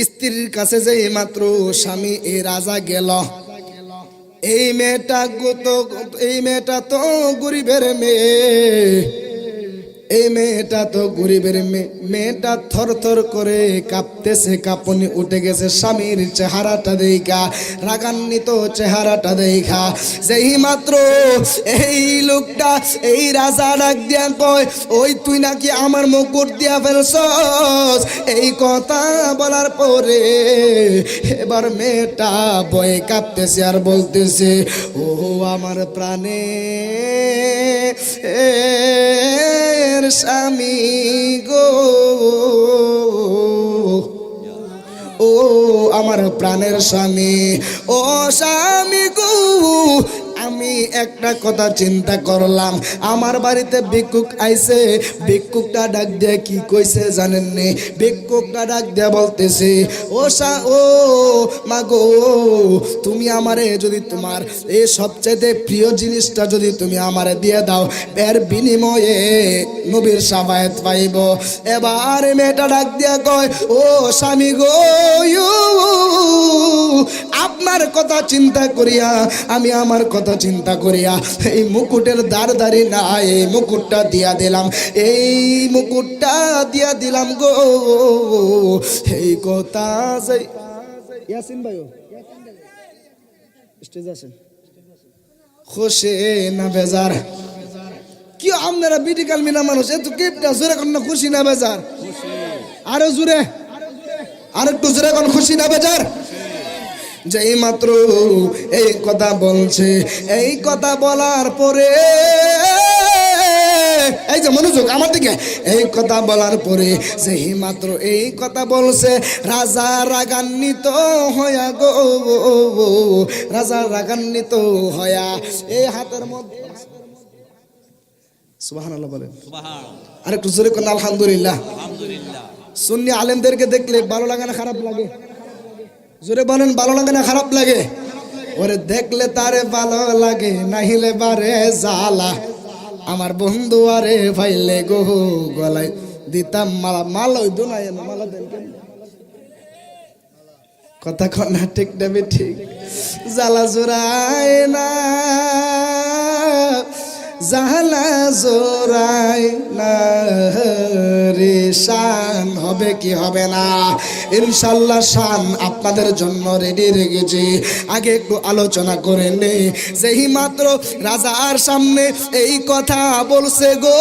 A: স্ত্রীর কাছে যে মাত্র স্বামী এই রাজা গেল, এই মেয়েটা তো গরিবের মেয়ে, এই মেয়েটা তো গরিবের মেয়ে। মেয়েটা থর থর করে কাঁপতেছে, কাঁপুনি উঠে গেছে স্বামীর চেহারাটা দেখা, রাগান্বিত চেহারাটা দেখা। যেই মাত্র এই লোকটা, এই রাজা ডাক দিয়া কয়, ওই তুই নাকি আমার মুকুট দিয়া ফেলছস? এই কথা বলার পরে এবার মেয়েটা ভয়ে কাঁপতেছে আর বলতেছে, ও আমার প্রাণে স্বামী গো, ও আমার প্রাণের স্বামী, ও স্বামী গো, আমি একটা কথা চিন্তা করলাম, আমার বাড়িতে ভিক্ষুক আইছে, ভিক্ষুকটা ডাক দিয়ে কি কইছে জানেননি? ভিক্ষুকটা ডাক দিয়ে বলতেছে, ও মা গো, তুমি আমারে যদি তোমার এই সবচেয়ে প্রিয় জিনিসটা যদি তুমি আমারে দিয়ে দাও, এর বিনিময়ে নবীর শাফায়াত পাইব। এবার মেয়েটা ডাক দিয়া কয়, ও স্বামী গো, আপনার কথা চিন্তা করিয়া আমি আমার কথা চিন্তা করিয়া এই মুকুটের দাঁড়ি না, এই মুকুটটা দিয়া দিলাম, এই মুকুটটা দিয়া দিলাম গো। এই কথা যাই ইয়াসিন ভাইও স্টেজ আছেন, খুশি না বেজার? কি আপনারা বিটিকাল মিনা মানুষ, এত কেপটা জোরে কোন খুশি না বেজার? আরো জোরে, আর একটু জোরে কোন খুশি না বেজার? যেই মাত্র এই কথা বলছে, এই কথা বলার পরে এই যে মনোযোগ আমার দিকে, এই কথা বলার পরে যেই মাত্র এই কথা বলছে, রাজা রাগান্বিত হয়া গো, রাজা রাগান্বিত হয়া এই হাতের মধ্যে সুবহানাল্লাহ বলেন, আর একটু জোরে কোন আলহামদুলিল্লাহ। সুন্নি আলেমদেরকে দেখলে ভালো লাগে না খারাপ লাগে? জোরে বলেন, ভালো লাগে না খারাপ লাগে? ওরে দেখলে তারে ভালো লাগে, নাহিলে বারে জ্বালা। আমার বন্ধু আরে ভাইলে গো, গলায় দিতাম মালা, মালা ওই দোনায় মালা দেন কেন? কথা কনা ঠিক দেবে ঠিক, জ্বালা জোড়ায় না, জালা জোড়ায় না রে, শান হবে কি হবে না? ইনশাল্লাহ শান আপনাদের জন্য রেডি রেখেছি। আগে একটু আলোচনা করে নে। যেই মাত্র রাজার সামনে এই কথা বলছে গো,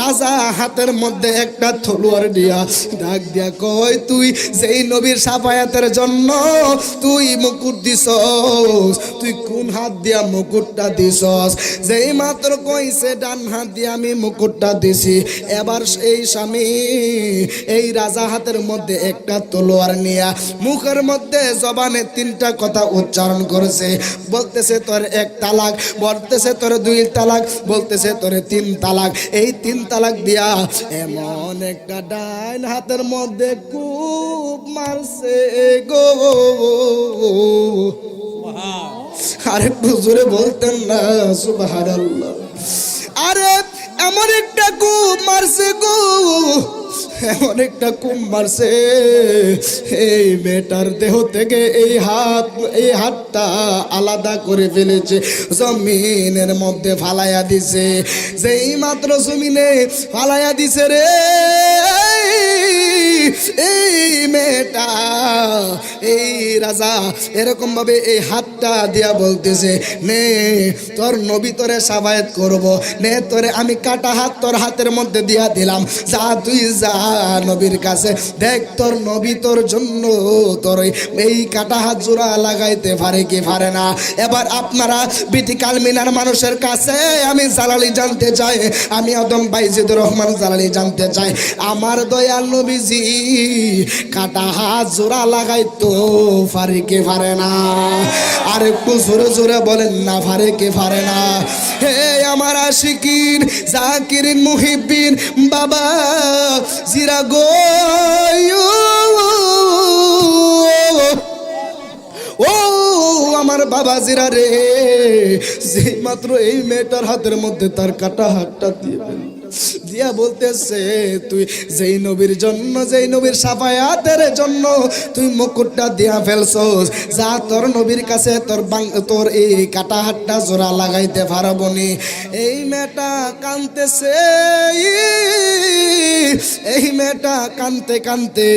A: রাজা হাতের মধ্যে একটা তলোয়ার দিয়া ডাক দিয়া কয়, তুই যেই নবীর সাফায়াতের জন্য তুই মুকুট দিছস, তুই কোন হাত দিয়া মুকুটটা দিছস? যেই মাত্র কইছে ডান হাত দিয়ে আমি মুকুটটা দিছি, এবার এই স্বামী এই রাজা হাতের মধ্যে একটা তলোয়ার নিয়া মুখের মধ্যে জবানে তিনটা কথা উচ্চারণ করেছে। বলতেছে তোর 1 তালাক, বলতেছে তোর 2 তালাক, বলতেছে তোর 3 তালাক। এই 3 তালাক দিয়া এমন একটা ডাইন হাতের মধ্যে খুব মারছে গো। আর একটু জোরে বলতেন না সুবহানাল্লাহ। আরে এমন একটা খুব মারছে গো, এমন একটা কুম মারছে, এই মেয়েটার দেহ থেকে এই হাতটা আলাদা করে ফেলেছে, জমিনের মধ্যে ফালাইয়া দিছে। যেই মাত্র জমিনে ফালাইয়া দিছে রে এই মেয়েটা, এই রাজা এরকম ভাবে এই হাতটা দিয়া বলতেছে, নে তোর নবী তোরে সাফায়াত করব, নে তোরে আমি কাটা হাত তোর হাতের মধ্যে দিয়া দিলাম, যা তুই যা নবীর কাছে, দেখ তোর নবী তোর জন্য তোর এই কাটা হাত জোড়া লাগাইতে পারে কি পারে না। এবার আপনারা বিটি কালমিনার মানুষের কাছে আমি জালালি জানতে চাই, আমি আদম বাইজিদুর রহমান জালালি জানতে চাই, আমার দয়াল নবীজি কাটা হাত জোড়া লাগাইতো পারে কি পারে না? আর একটু জোরে জোরে বলেন না, পারে কি পারে না? হে আমার আশিকিন জাকিরিন মুহিব্বিন বাবা জিরা গো, ও আমার বাবা জিরা রে, যে মাত্র এই মেয়েটার হাতের মধ্যে তার কাটা হাতটা দিয়া বলতেছে, তুই যেই নবীর জন্য, যেই নবীর সাফায়াতের জন্য তুই মুকুটটা দিয়া ফেলছস, যা তোর নবীর কাছে তোর এই কাটা হাতটা জোড়া লাগাইতে পারবনি। এই মেয়েটা কানতেছে, এই মেয়েটা কানতে কানতে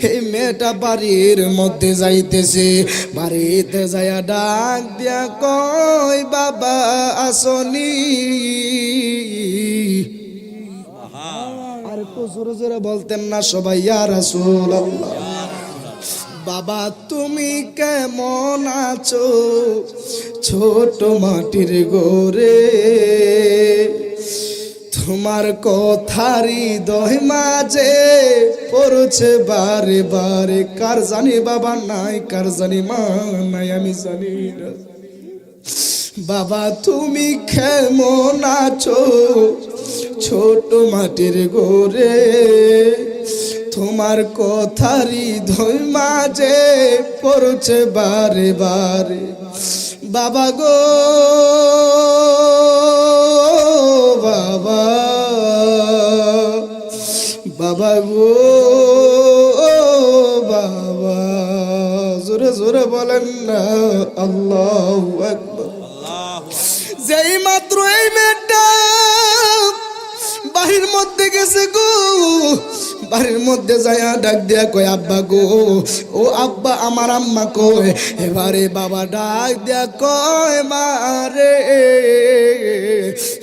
A: এই মেয়েটা বাড়ির মধ্যে যাইতেছে, বাড়িতে যাইয়া ডাক দিয়া কয়, বাবা আসনি? আর একটু জোরে জোরে বলতেন না সবাই, ইয়া রাসূলুল্লাহ। বাবা তুমি কেমন আছো ছোট মাটির গোরে, তোমার কথারি হৃদয় মাঝে পড়ছে বারে বারে, কার জানি বাবা নাই, কার জানি মা নাই, আমি জানি না। বাবা তুমি কেমন আছো ছোট মাটির গোরে, তোমার কথারি হৃদয় মাঝে পড়ছে বারে বারে, বাবা গো বাবা, বাবা গো বাবা, জোরে জোরে বলেন না আল্লাহু আকবার। যেই মাত্র এই মেয়েটা বাড়ির মধ্যে গেছে গো, বাড়ির মধ্যে যায়া ডাক দিয়া কয়, আব্বা গো, ও আব্বা আমার আম্মা কই? এবারে বাবা ডাক দিয়া কয়, মারে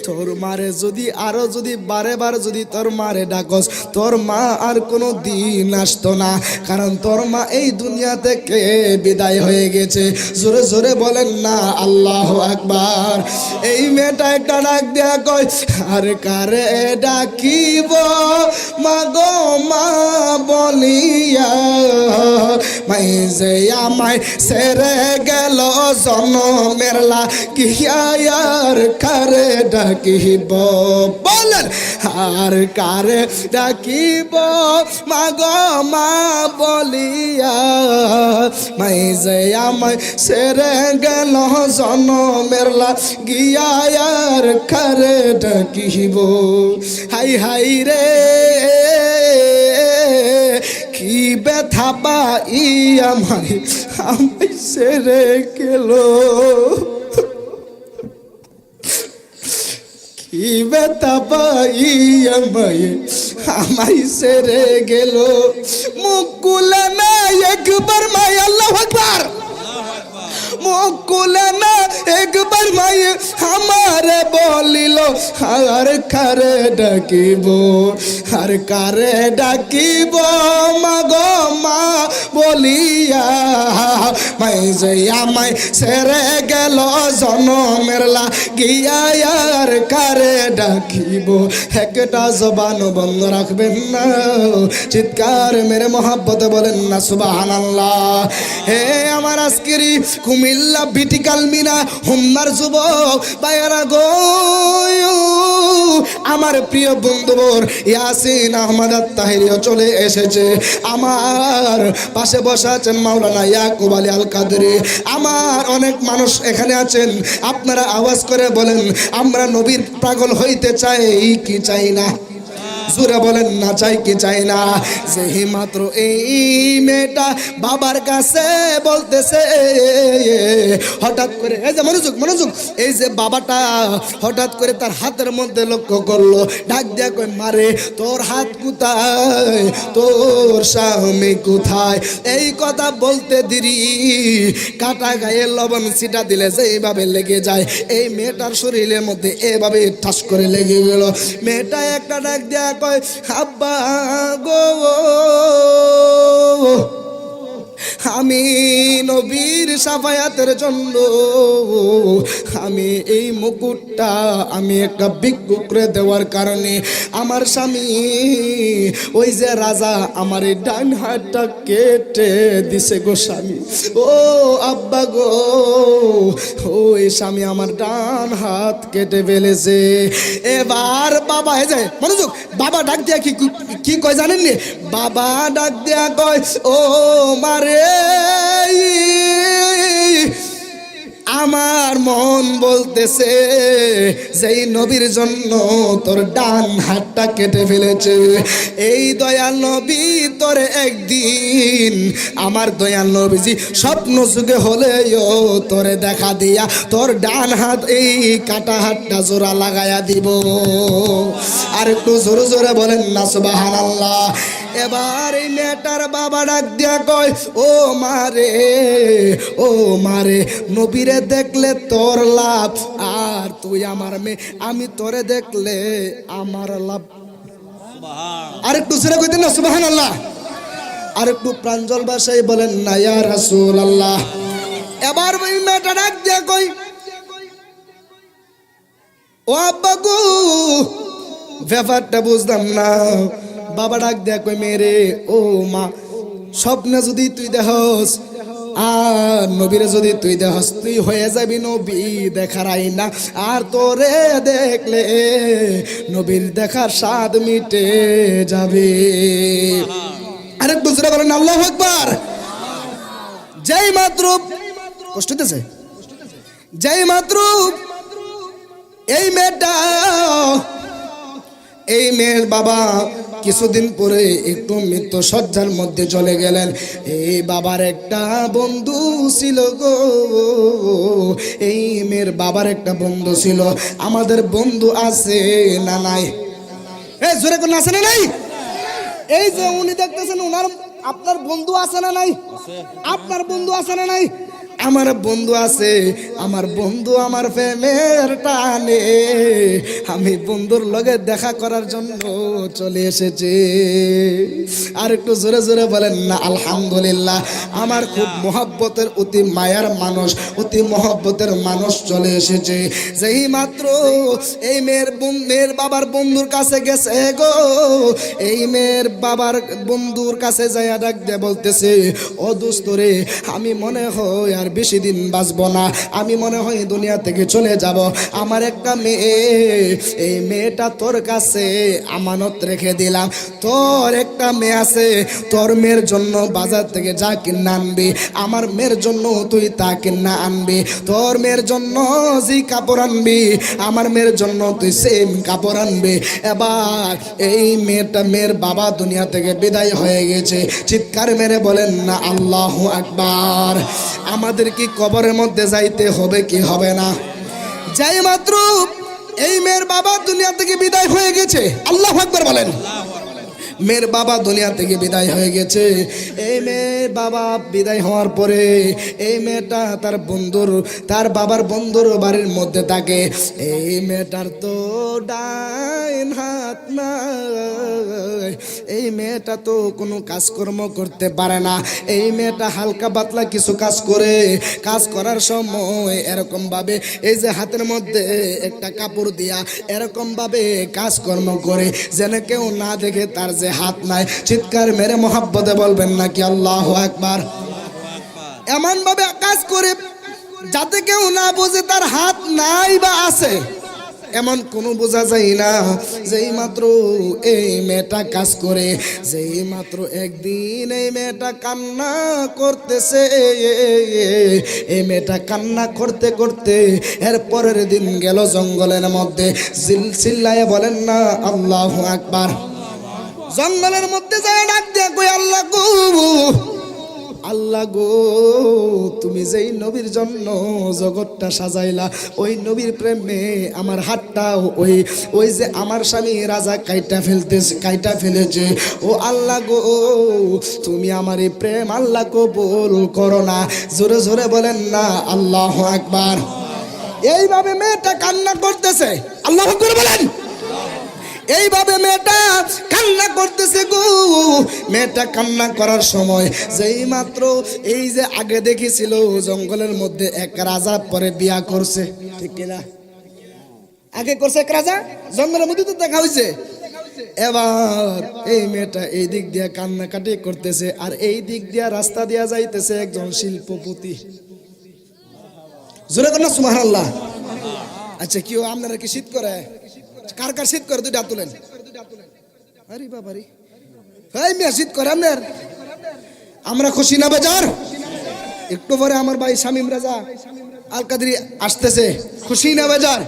A: তোর মারে যদি আরো যদি বারে বারে যদি তোর মারে ডাকস, তোর মা আর কোনো দিন আসতো না, কারণ তোর মা এই দুনিয়া থেকে বিদায় হয়ে গেছে। জোরে জোরে বলেন না আল্লাহু আকবার। এই মেয়েটা একটা ডাক দিয়া কয়, আর কারে ডাকিব মা গো মা বলিয়া, মাই যে আমায় সেরে গেল জনমের লাগিয়া, আর কারে ডাকিব বলেন, আর কারে ডাকিব মা গো মা বলিয়া, মাই যে আমায় সেরে গেল জনমের লাগিয়া, আর কারে ডাকিব। হাই হাই রে কি ব্যথা পাই আমায় সেরে গেল, কি ব্যথা পাই আমায় সেরে গেল, মুখ খুলে না একবার মাই, আল্লাহু আকবার, মুখ খুলে না একবার মায়ে আমারে বলিল আর কারে ডাকিব, আর কারে ডাকিব মা গো মা বলিয়া, মাই যে আমায় ছেড়ে গেল জনমের লাগিয়া, আর কারে ডাকিব। একটা জবান বন্ধ রাখবেন না, চিৎকার মেরে মহাব্বতে বলেন না সুবহানাল্লাহ। হে আমার আজকেরই কুমিল্লা বিটিকাল মিনা হুম্মার যুবক ভাইয়ারা গো, আমার প্রিয় বন্ধুবর ইয়াসিন আহমদ আত্তাহিরিও চলে এসেছে। আমার পাশে বসে আছেন মাওলানা ইয়াকুব আলী আল কাদরি। আমার অনেক মানুষ এখানে আছেন, আপনারা আওয়াজ করে বলেন আমরা নবীর পাগল হইতে চাই কি চাই না? জোরে বলেন না চাই কি চাই না? যেই মাত্র এই মেয়েটা বাবার কাছে বলতেছে, হঠাৎ করে এই যে মনোযোগ মনোযোগ, এই যে বাবাটা হঠাৎ করে তার হাতের মধ্যে লক্ষ্য করলো, ডাক দিয়া কই মারে তোর হাত কোথায়, তোর স্বামী কোথায়? এই কথা বলতে দেরি কাটা গায়ে লবণ ছিটা দিলে যে এইভাবে লেগে যায়, এই মেয়েটার শরীরের মধ্যে এভাবে ঠাস করে লেগে গেল। মেয়েটা একটা ডাক দিয়া কয় আব্বা গো, আমি নবীর সাফায়াতের জন্য আমি এই মুকুটটা আমি একটা বিক্রি দেওয়ার কারণে আমার স্বামী ওই যে রাজা আমার এই ডান হাতটা কেটে দিছে গো স্বামী। ও আব্বা গো, ওই স্বামী আমার ডান হাত কেটে ফেলেছে। এবার বাবা এই যে মনোযোগ, বাবা ডাক দিয়া কি কয় জানেননি? বাবা ডাক দিয়া কয় ও মারে, আমার মন বলতেছে যেই নবীর জন্য তোর ডান হাতটা কেটে ফেলেছে, এই দয়াল নবী তোরে একদিন আমার দয়াল নবীজি স্বপ্ন যুগে হলেও তোরে দেখা দিয়া তোর ডান হাত এই কাটা হাতটা জোড়া লাগায়া দিব। আর একটু জোরে জোরে বলেন না সুবহানাল্লাহ। এবার এই মেয়েটার বাবা ডাক দিয়া কয় ও মারে, ও মারে, নবীরে দেখলে তোর লাভ, আর তুই আমার মেয়ে, আমি তোরে দেখলে আমার লাভ। আর একটু জোরে কইতেন না সুবহানাল্লাহ। আর একটু প্রাঞ্জল ভাষায় বলেন না ইয়া রাসূলুল্লাহ। এবার ওই মেয়েটা ডাক দিয়া কই ও আব্বা গো, ব্যাপারটা বুঝলাম না। বাবা ডাক দেয়া কই মেরে, ও মা, স্বপ্নে যদি তুই দেখস আর নবীরে যদি তুই দেখস, তুই হয়ে যাবি নবী দেখার আইনা, আর তোরে দেখলে নবীর দেখার স্বাদ মিটে যাবে। আরেক দুসরা বলেন আল্লাহু আকবার। যেই মাত্র কষ্ট দিতেছে, যেই মাত্র এই মেয়েটা, এই মেয়ের বাবা কিছুদিন পরে একটু মৃত্যু সজ্জার মধ্যে চলে গেলেন। এই বাবার একটা বন্ধু ছিল গো, এই মেয়ের বাবার একটা বন্ধু ছিল। আমাদের বন্ধু আছে না নাই? এই জোরে কোন আছে না নাই? এই যে উনি দেখতেছেন, উনার আপনার বন্ধু আছে না নাই? আপনার বন্ধু আছে না নাই? আমার বন্ধু আছে। আমার বন্ধু আমার প্রেমের টানে আমি বন্ধুর লগে দেখা করার জন্য চলে এসেছি। আর একটু জোরে জোরে বলেন না আলহামদুলিল্লাহ। আমার খুব মহব্বতের অতি মায়ার মানুষ, অতি মহব্বতের মানুষ চলে এসেছে। যেই মাত্র এই মেয়ের বাবার বন্ধুর কাছে গেছে গো, এই মেয়ের বাবার বন্ধুর কাছে যাইয়া ডাক দিয়ে বলতেছে, ও দোস্ত রে, আমি মনে হয় আর বেশি দিন বাঁচব না, আমি মনে হয় দুনিয়া থেকে চলে যাব। আমার একটা মেয়ে, এই মেয়েটা তোর কাছে আমানত রেখে দিলাম। তোর একটা মেয়ে আছে, তোর মেয়ের জন্য বাজার থেকে যা কিনা আনবি, আমার মেয়ের জন্য তুই তা কিনা আনবি। তোর মেয়ের জন্য যে কাপড় আনবি, আমার মেয়ের জন্য তুই সেম কাপড় আনবি। এবার এই মেয়ের বাবা দুনিয়া থেকে বিদায় হয়ে গেছে। চিৎকার মেরে বলেন না আল্লাহু আকবার। আমাদের কি কবরের মধ্যে যাইতে হবে কি হবে না? যাই মাত্র এই মেয়ের বাবা দুনিয়া থেকে বিদায় হয়ে গেছে, আল্লাহু আকবার বলেন। মেয়ের বাবা দুনিয়া থেকে বিদায় হয়ে গেছে। এই মেয়ের বাবা বিদায় হওয়ার পরে এই মেয়েটা তার বাবার বন্ধুর বাড়ির মধ্যে থাকে। এই মেয়েটার তো ডাইন হাত নাই, এই মেয়েটা তো কোনো কাজকর্ম করতে পারে না। এই মেয়েটা হালকা পাতলা কিছু কাজ করে, কাজ করার সময় এরকম ভাবে এই যে হাতের মধ্যে একটা কাপড় দিয়া এরকম ভাবে কাজকর্ম করে যেন কেউ না দেখে তার যে হাত নাই। চিৎকার মেরে মহাব্বতে বলবেন নাকি আল্লাহু আকবার। এমন ভাবে কাজ করে যাতে কেউ না বোঝে তার হাত নাই বা আছে, এমন কোনো বোঝা যায় না। যেই মাত্র এই মেয়েটা কাজ করে, যেই মাত্র একদিন এই মেয়েটা কান্না করতেছে, এই মেয়েটা কান্না করতে করতে এর পরের দিন গেল জঙ্গলের মধ্যে। চিল্লায়ে বলেন না আল্লাহু আকবার। জঙ্গলের মধ্যে যায় ডাক দিয়া কই আল্লাহ গো, আল্লাহ গো, তুমি যেই নবীর জন্য জগৎটা সাজাইলা ওই নবীর প্রেমে আমার হাতটা ওই যে আমার স্বামী রাজা কাইটা ফেলেছে। ও আল্লাহ গো, তুমি আমার এই প্রেম আল্লাহ কবুল করো না। জোরে জোরে বলেন না আল্লাহু আকবার। এইভাবে মেয়েটা কান্না করতেছে, আল্লাহু আকবার বলেন। এইভাবে মেয়েটা কান্না করতেছে গো। মেয়েটা কান্না করার সময় যেই মাত্র এই যে আগে দেখেছিল জঙ্গলের মধ্যে এক রাজা পরে বিয়া করছে, ঠিক কিনা? আগে করছে এক রাজা, জঙ্গলের মধ্যে তো দেখা হয়েছে। এবার এই মেয়েটা এই দিক দিয়ে কান্নাকাটি করতেছে, আর এই দিক দিয়ে রাস্তা দিয়া যাইতেছে একজন শিল্পপতি। জোরে কর না সুবহানাল্লাহ। আচ্ছা কেউ আপনারা কি শীত করে? কার কার শীত করে? দুইটা তুলেন। আরে বাবারি, এই মেয়ে শীত করে আপনার? আমরা খুশি না বেজার? একটু পরে আমার ভাই শামীম রাজা আল কাদরি আসতেছে, খুশি না বেজার?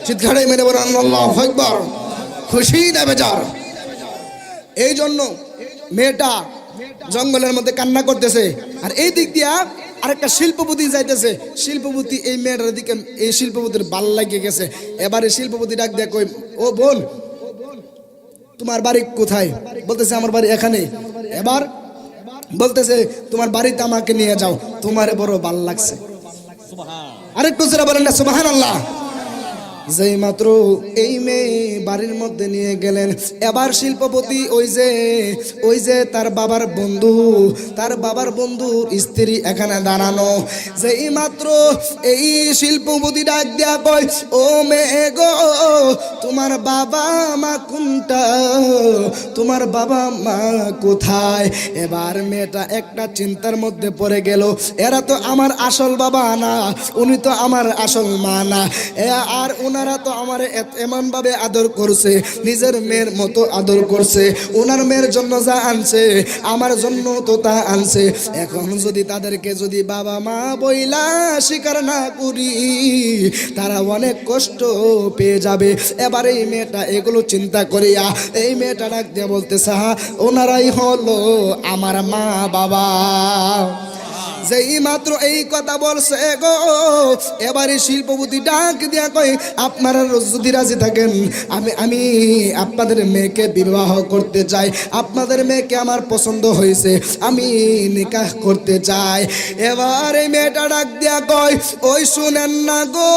A: চিৎকারে মেরে বলেন আল্লাহু আকবার। খুশি না বেজার? এই জন্য মেয়েটা জঙ্গলের মধ্যে কান্না করতেছে, আর এই দিক দিয়া আরেকটা শিল্পপতি যাইতেছে। শিল্পপতি এই মেয়েটার দিকে, এই শিল্পপতির ভাল লাগিয়ে গেছে। এবারে শিল্পপতি ডাক দেয় কই, ও বোন তোমার বাড়ি কোথায়? বলতেছে আমার বাড়ি এখানে। এবার বলতেছে তোমার বাড়িতে আমাকে নিয়ে যাও, তোমারে বড় ভাল লাগছে। আরেকটু জোরে বলেন না সুবহানাল্লাহ। যেই মাত্র এই মেয়ে বাড়ির মধ্যে নিয়ে গেলেন, এবার শিল্পপতি ওই যে তার বাবার বন্ধুর স্ত্রী এখানে দাঁড়ানো। যেই মাত্র এই শিল্পপতি ডাক দেয়া কয়, ও মেয়ে গো, তোমার বাবা মা কোনটা? তোমার বাবা মা কোথায়? এবার মেয়েটা একটা চিন্তার মধ্যে পড়ে গেল, এরা তো আমার আসল বাবা না, উনি তো আমার আসল মা না, আর ওনারা তো আমার এমন ভাবে আদর করছে, নিজের মেয়ের মতো আদর করছে। ওনার মেয়ের জন্য যা আনছে আমার জন্য তো তা আনছে। এখন যদি তাদেরকে যদি বাবা মা বইলা স্বীকার না করি, তারা অনেক কষ্ট পেয়ে যাবে। এবার এই মেয়েটা এগুলো চিন্তা করিয়া এই মেয়েটা ডাক দিয়ে বলতেছে, ওনারাই হলো আমার মা বাবা। যেই মাত্র এই কথা বলছে গো, এবারে শিল্পপতি ডাক দিয়া কয়, আপনারা যদি রাজি থাকেন আমি আপনাদের মেয়েকে বিবাহ করতে চাই। আপনাদের মেয়েকে আমার পছন্দ হয়েছে, আমি নিকাহ করতে চাই। এবার এই মেয়েটা ডাক দিয়া কয়, ওই শুনেন না গো,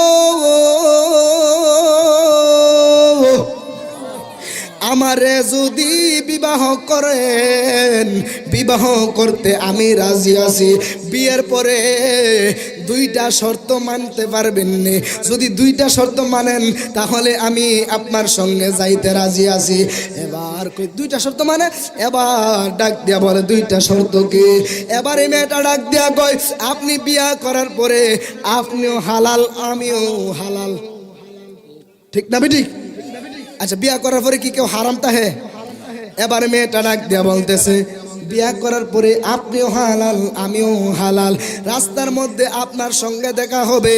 A: আমারে যদি বিবাহ করেন, বিবাহ করতে আমি রাজি আছি। বিয়ের পরে দুইটা শর্ত মানতে পারবেন না। যদি দুইটা শর্ত মানেন তাহলে আমি আপনার সঙ্গে যাইতে রাজি আছি। এবার কই দুইটা শর্ত মানে? এবার ডাক দিয়া বলে, দুইটা শর্ত কি? এবার এই মেয়েটা ডাক দিয়া কয়, আপনি বিয়া করার পরে আপনিও হালাল আমিও হালাল, ঠিক না বেটি? আচ্ছা বিয়া করার পরে কি কেউ হারাম তাহে? এবার মেয়েটা ডাক দিয়া বলতেছে, বিয়া করার পরে আপনিও হালাল আমিও হালাল। রাস্তার মধ্যে আপনার সঙ্গে দেখা হবে,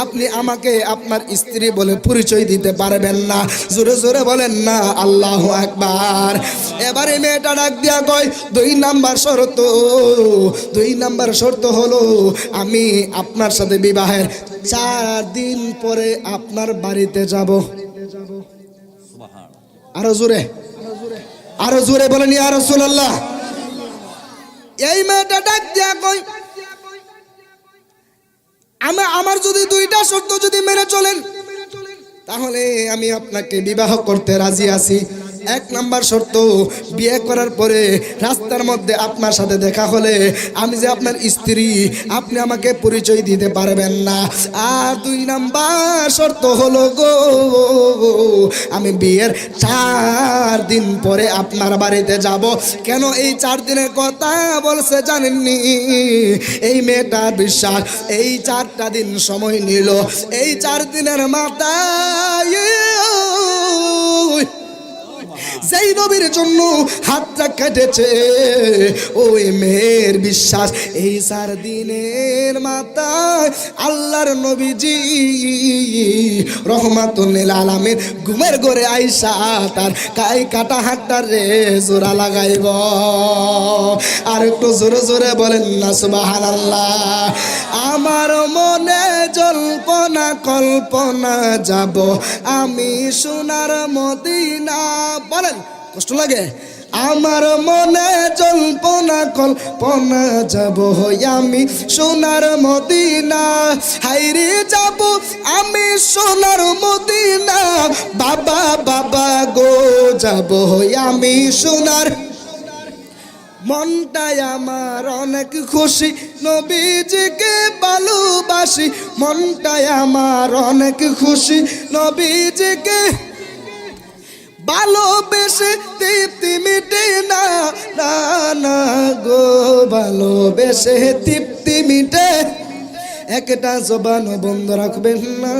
A: আপনি আমাকে আপনার স্ত্রী বলে পরিচয় দিতে পারবেন না। জোরে জোরে বলেন না আল্লাহু আকবার। এবারে মেয়েটা ডাক দিয়া কয়, দুই নাম্বার শর্ত হলো আমি আপনার সাথে বিবাহের 4 দিন পরে আপনার বাড়িতে যাব। আরো জোরে, আরো জোরে বলেন ইয়া রাসূলুল্লাহ। এই মেয়েটা ডাক দিয়া কই, আমার যদি দুইটা শর্ত যদি মেনে চলেন তাহলে আমি আপনাকে বিবাহ করতে রাজি আছি। এক নাম্বার শর্ত, বিয়ে করার পরে রাস্তার মধ্যে আপনার সাথে দেখা হলে আমি যে আপনার স্ত্রী আপনি আমাকে পরিচয় দিতে পারবেন না। আর 2 নাম্বার শর্ত হলো গো, আমি বিয়ের 4 দিন পরে আপনার বাড়িতে যাব। কেন এই 4 দিনের কথা বলছে জানেননি? এই মেয়েটার বিশ্বাস এই 4টা দিন সময় নিল। এই 4 দিনের মাথায় যেই নবীর জন্য হাতটা কেটেছে ওই মেয়ের বিশ্বাস এই 4 দিনের মাথায় আল্লাহর নবীজি রহমাতুল লিল আলামিন ঘুমের ঘরে আইসা তার কাই কাটা হাতটা রে জোড়া লাগাইব। আর একটু জোরে জোরে বলেন না সুবহানাল্লাহ। আমার মনে জল্পনা কল্পনা যাব আমি সোনার মদিনা। বলেন, কষ্ট লাগে? আমার মনে জল্পনা কল্পনা যাব আমি সোনার মদিনা। হাইরে যাব আমি সোনার মদিনা, বাবা বাবা গো যাব আমি সোনার। মনটাই আমার অনেক খুশি নবীজিকে ভালোবাসি, মনটাই আমার অনেক খুশি নবীজিকে ভালোবেসে তৃপ্তি মিটে না, না না গো ভালোবেসে তৃপ্তি মিটে। একটা জবান বন্ধ রাখবেন না,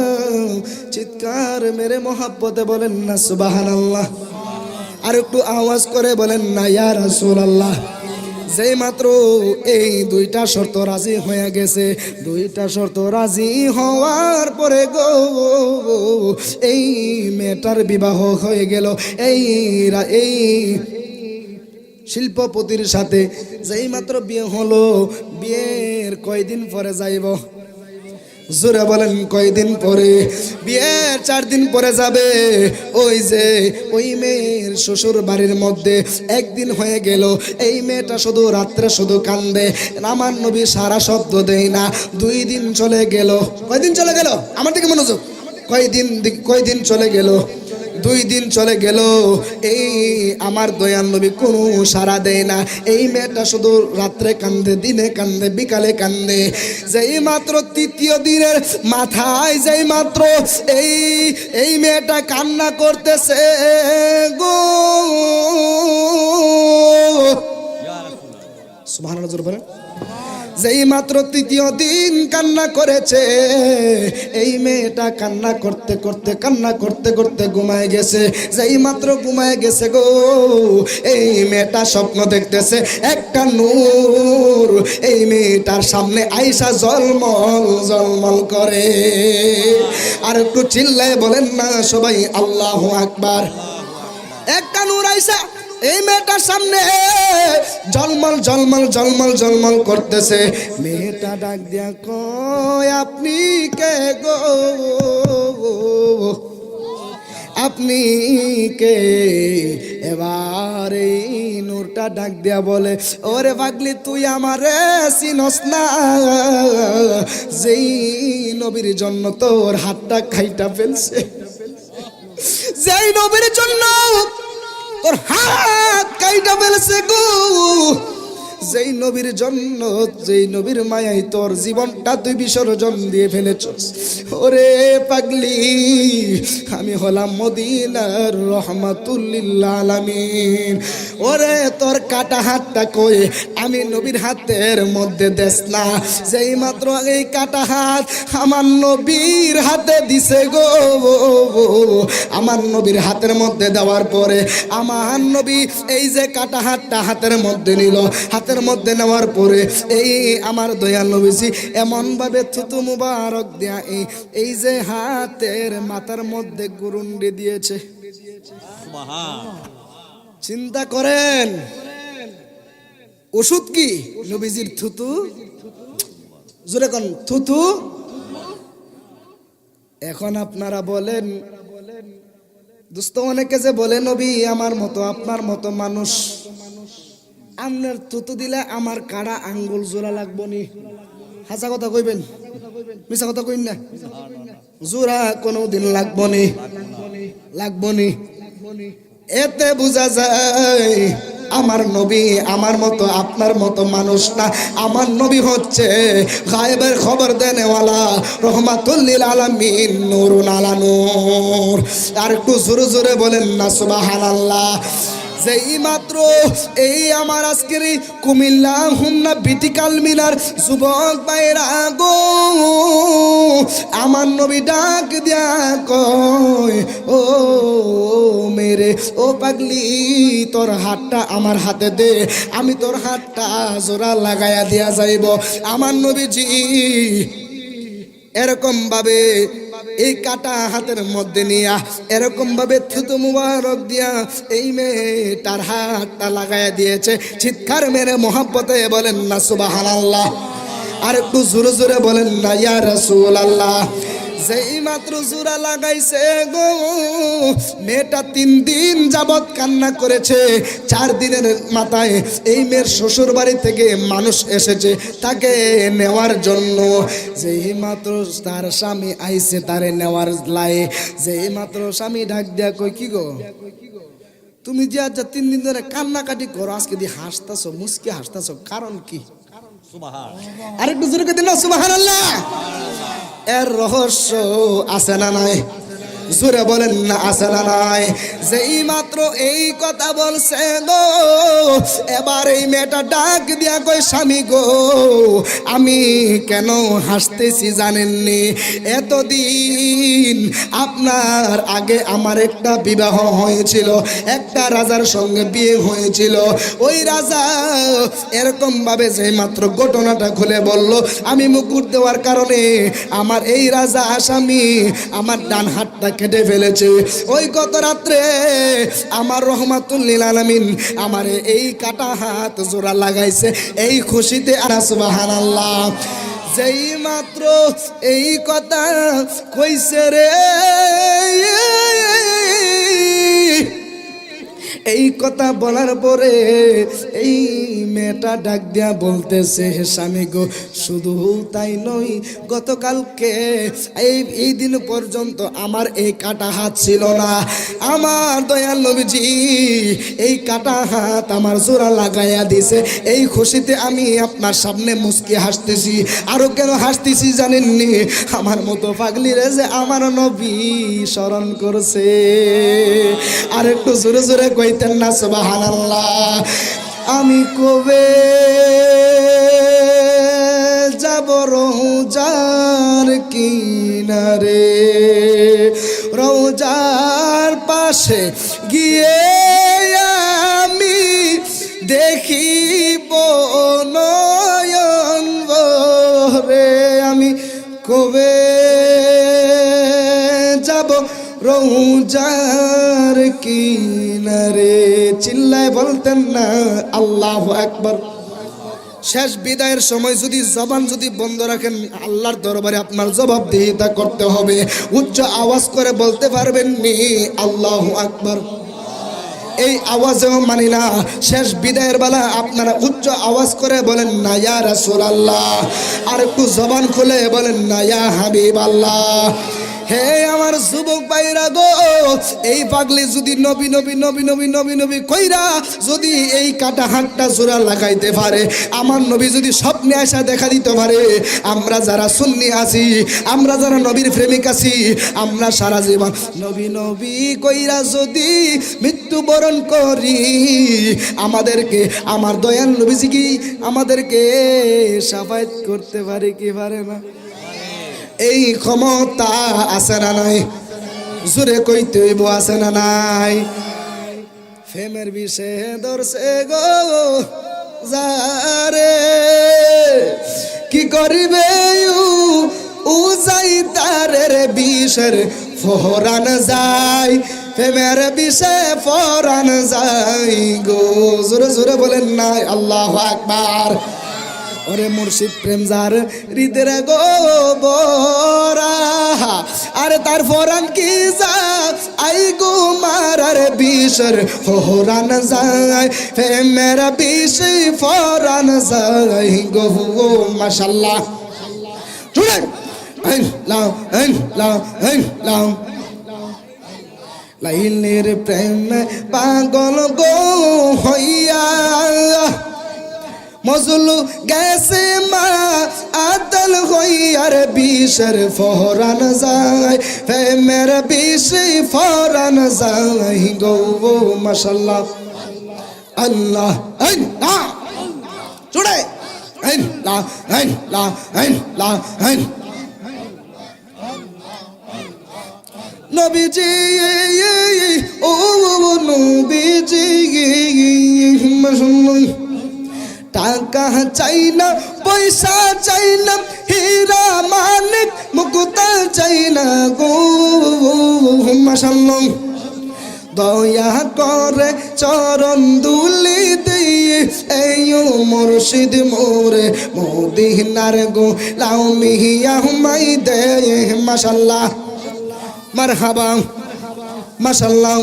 A: চিৎকার মেরে মহাব্বতে বলেন না সুবহানাল্লাহ। আর একটু আওয়াজ করে বলেন না ইয়া রাসূলুল্লাহ। যেই মাত্র এই 2টা শর্ত রাজি হয়ে গেছে, 2টা শর্ত রাজি হওয়ার পরে গো এই মেয়েটার বিবাহ হয়ে গেল এই শিল্পপতির সাথে। যেই মাত্র বিয়ে হলো, বিয়ের কয়দিন পরে যাইব? জোরে বলেন কয়দিন পরে? বিয়ের 4 দিন পরে যাবে। ওই যে ওই মেয়ের শ্বশুর বাড়ির মধ্যে 1 দিন হয়ে গেল, এই মেয়েটা শুধু রাত্রে শুধু কান্দে, আমার নবী সারা শব্দ দেয় না। 2 দিন চলে গেল। কয়দিন চলে গেল? আমার দিকে মনোযোগ। কয়দিন চলে গেল? 2 দিন চলে গেল। এই আমার দয়াল নবী কোনো সাড়া দেয় না। এই মেয়েটা শুধু রাত্রে কান্দে, দিনে কান্দে, বিকালে কান্দে। যেই মাত্র 3য় দিনের মাথায় যেই মাত্র এই মেয়েটা কান্না করতেছে গো, সুবহানাল্লাহ জোরে বলেন। যেই মাত্র 3য় দিন কান্না করেছে, এই মেয়েটা কান্না করতে করতে কান্না করতে করতে ঘুমায় গেছে। যেই মাত্র ঘুমায় গেছে গো, এই মেয়েটা স্বপ্ন দেখতেছে একটা নূর এই মেয়েটার সামনে আইসা জলমল জলমল করে। আর একটু চিল্লায় বলেন না সবাই আল্লাহু আকবার। একটা নূর আইসা এই মেয়েটার সামনে জলমল জলমল জলমল জলমল করতেছে। মেয়েটা ডাক দিয়া কয় আপনি কে গো, আপনি কে? এবার এই নূরটা ডাক দিয়া বলে, ওরে পাগলি তুই আমারে চিনস না? যেই নবীর জন্য তোর হাতটা খাইটা ফেলছে, যেই নবীর জন্য তোর হাত কাইটা ফেলছে গো, যেই নবীর জন্য, যেই নবীর মায়ায় তোর জীবনটা তুই বিসর্জন দিয়ে ফেলেছস। ওরে পাগলি, আমি হলাম মদিনার রহমাতুল লিল আলামিন। ওরে তোর কাটা হাতটা কই আমি নবীর হাতের মধ্যে দেস না। যেই মাত্র এই কাটা হাত আমার নবীর হাতে দিছে গো, আমার নবীর হাতের মধ্যে দেওয়ার পরে আমার নবী এই যে কাটা হাতটা হাতের মধ্যে নিল, হাতের মধ্যে নেওয়ার পরে এই আমার দয়াল নবীজি এমন ভাবে থুতু মুবারক দিয়া এই যে হাতের মাথার মধ্যে গুরুন্ডি দিয়েছে। চিন্তা করেন ওষুধ কি? নবীজির থুতু। জোরে কোন থুতু। এখন আপনারা বলেন দোস্ত অনেকে যে বলে নবী আমার মতো আপনার মতো মানুষ, আমনের তুতু দিলে আমার কাড়া আঙ্গুল জোড়া লাগবো নি? হাসা কথা কইবেন, মিছা কথা কইন না। জোড়া কোনোদিন লাগবো নি, লাগবো নি। এতে বোঝা যায় আমার নবী আমার মতো আপনার মতো মানুষ না। আমার নবী হচ্ছে গায়েবের খবর দেনেওয়ালা, রহমাতুল লিল আলামিন, নূরুন আলা নূর। আর একটু জোরে জোরে বলেন না সুবহানাল্লাহ। যেই মাত্র এই আমার আজকের এই কুমিল্লা হুন্না বিটিকাল মিলার যুবক ভাইরা গো, আমার নবী ডাক দিয়া কয় ও মেরে ও পাগলি, তোর হাতটা আমার হাতে দে, আমি তোর হাতটা জোড়া লাগাইয়া দিয়া যাইব। আমার নবীজি এরকম ভাবে এই কাটা হাতের মধ্যে নিয়া এরকম ভাবে থুতু মুবারক দিয়া এই মেয়েটার হাতটা লাগাইয়া দিয়েছে। চিৎকার মেরে মোহাব্বতে বলেন না সুবহানাল্লাহ। আর একটু জোরে জোরে বলেন না ইয়া রাসূলুল্লাহ। যেই মাত্র জোড়া লাগাইছে গো, মেয়েটা 3 দিন যাবত কান্না করেছে। 4 দিনের মাথায় এই মেয়ের শ্বশুর বাড়ি থেকে মানুষ এসেছে তাকে নেওয়ার জন্য। যেই মাত্র তার স্বামী আইছে তারে নেওয়ার লাই, যেই মাত্র স্বামী ডাক দিয়া কই কি গো তুমি যে আজ 3 দিন ধরে কান্নাকাটি করো, আজকে দিয়ে হাসতাছো, মুস্কি হাসতাছো, কারণ কি? আরেকটু জোরে করে দিন না সুবহানাল্লাহ। এর রহস্য আছে না নাই? জোরে বলেন না আছে না নাই? যেই মাত্র এই কথা বলছে গো, এবার এই মেয়েটা ডাক দিয়া কই স্বামী গো আমি কেন হাসতেছি জানেননি? এতদিন আপনার আগে আমার একটা বিবাহ হয়েছিল, একটা রাজার সঙ্গে বিয়ে হয়েছিল। ওই রাজা এরকম ভাবে যে মাত্র ঘটনাটা খুলে বলল, আমি মুকুট দেওয়ার কারণে আমার এই রাজা আসামি আমার ডান হাতটা কেটে ফেলেছে। ওই গত রাত্রে আমার রহমাতুল লিল আলামিন আমার এই কাটা হাত জোড়া লাগাইছে, এই খুশিতে আনা সুবহানাল্লাহ। যেই মাত্র এই কথা কইছে রে, এই কথা বলার পরে এই মেয়েটা ডাক দিয়া বলতেছে হে স্বামী গো, শুধু তাই নয়, গতকালকে এই দিন পর্যন্ত আমার এই কাটা হাত ছিল না। আমার দয়াল নবীজি এই কাটা হাত আমার জোড়া লাগাইয়া দিছে, এই খুশিতে আমি আপনার সামনে মুস্কি হাসতেছি। আরো কেন হাসতেছি জানেননি? আমার মতো পাগলি রে যে আমার নবী স্মরণ করছে। আর একটু জোরে জোরে কইতেন না সুবহানাল্লাহ। আমি কবে যাব রোজার কিনারে, রোজার পাশে গিয়ে আমি দেখিব নয়ন ভরে। আমি কবে যাব রোজার কিনারে? চিল্লায় বলতেন না আল্লাহু আকবার। শেষ বিদায়ের সময় যদি জবান যদি বন্ধ রাখেন, আল্লাহর দরবারে আপনার জবাবদিহিতা করতে হবে। উচ্চ আওয়াজ করে বলতে পারবেন নি আল্লাহু আকবার? এই আওয়াজেও মানি না। শেষ বিদায়ের বেলা আপনারা উচ্চ আওয়াজ করে বলেন না ইয়া রাসূলুল্লাহ, আর একটু জবান খুলে বলেন না ইয়া হাবিবাল্লাহ। হে আমার যুবক ভাইরা গো, এই পাগলি যদি নবী নবী নবী নবী নবী নবী কইরা যদি এই কাটা হাতটা জোড়া লাগাইতে পারে, আমার নবী যদি স্বপ্নে আসা দেখা দিতে পারে, আমরা যারা সুন্নি আছি, আমরা যারা নবীর প্রেমিক আছি, আমরা সারা জীবন নবী নবী কইরা যদি মৃত্যুবরণ করি, আমাদেরকে আমার দয়াল নবীজি কি আমাদেরকে শাফায়াত করতে পারে কি পারে না? এই ক্ষমতা আছে না নাই? জোরে কইতে হইব আছে না নাই? ফেমের বিষে ধরছে গো যারে, কি করিবে ও যাই তারের বিষের ফোরান যায়, ফেমের বিষে ফোরান যায় গো। জোরে জোরে বলেন না আল্লাহু আকবার। ওরে মুর্শিদ প্রেম যার হৃদয় গো বরা আরে তার ফরান কি যা আই গো মারার বিষর ফরান যায় প্রেমের বিষে ফরান যায় গো মাশাআল্লাহ শুনেন লাও লাও লাও লাইলের প্রেম পাগল গো হইয়া মজলু গেছে মা আদল হইয়ার বিষের ফরান যায় প্রেমের বিষে ফরান যায় গো মাশাআল্লাহ আল্লাহ আল্লাহ চুড়ে আল্লাহ আল্লাহ আল্লাহ নবীজি ও নবীজি টাকা চাই না পয়সা চাই না হীরা মানিক মুকুতা চাই না গো মাশাআল্লাহ দয়া করে চরণ দুলি দিয়ে এই মুর্শিদ মোরে মদিনার গো লাও মিহিয়া হুমাই দে মাশাআল্লাহ মারহাবা মাশাআল্লাহ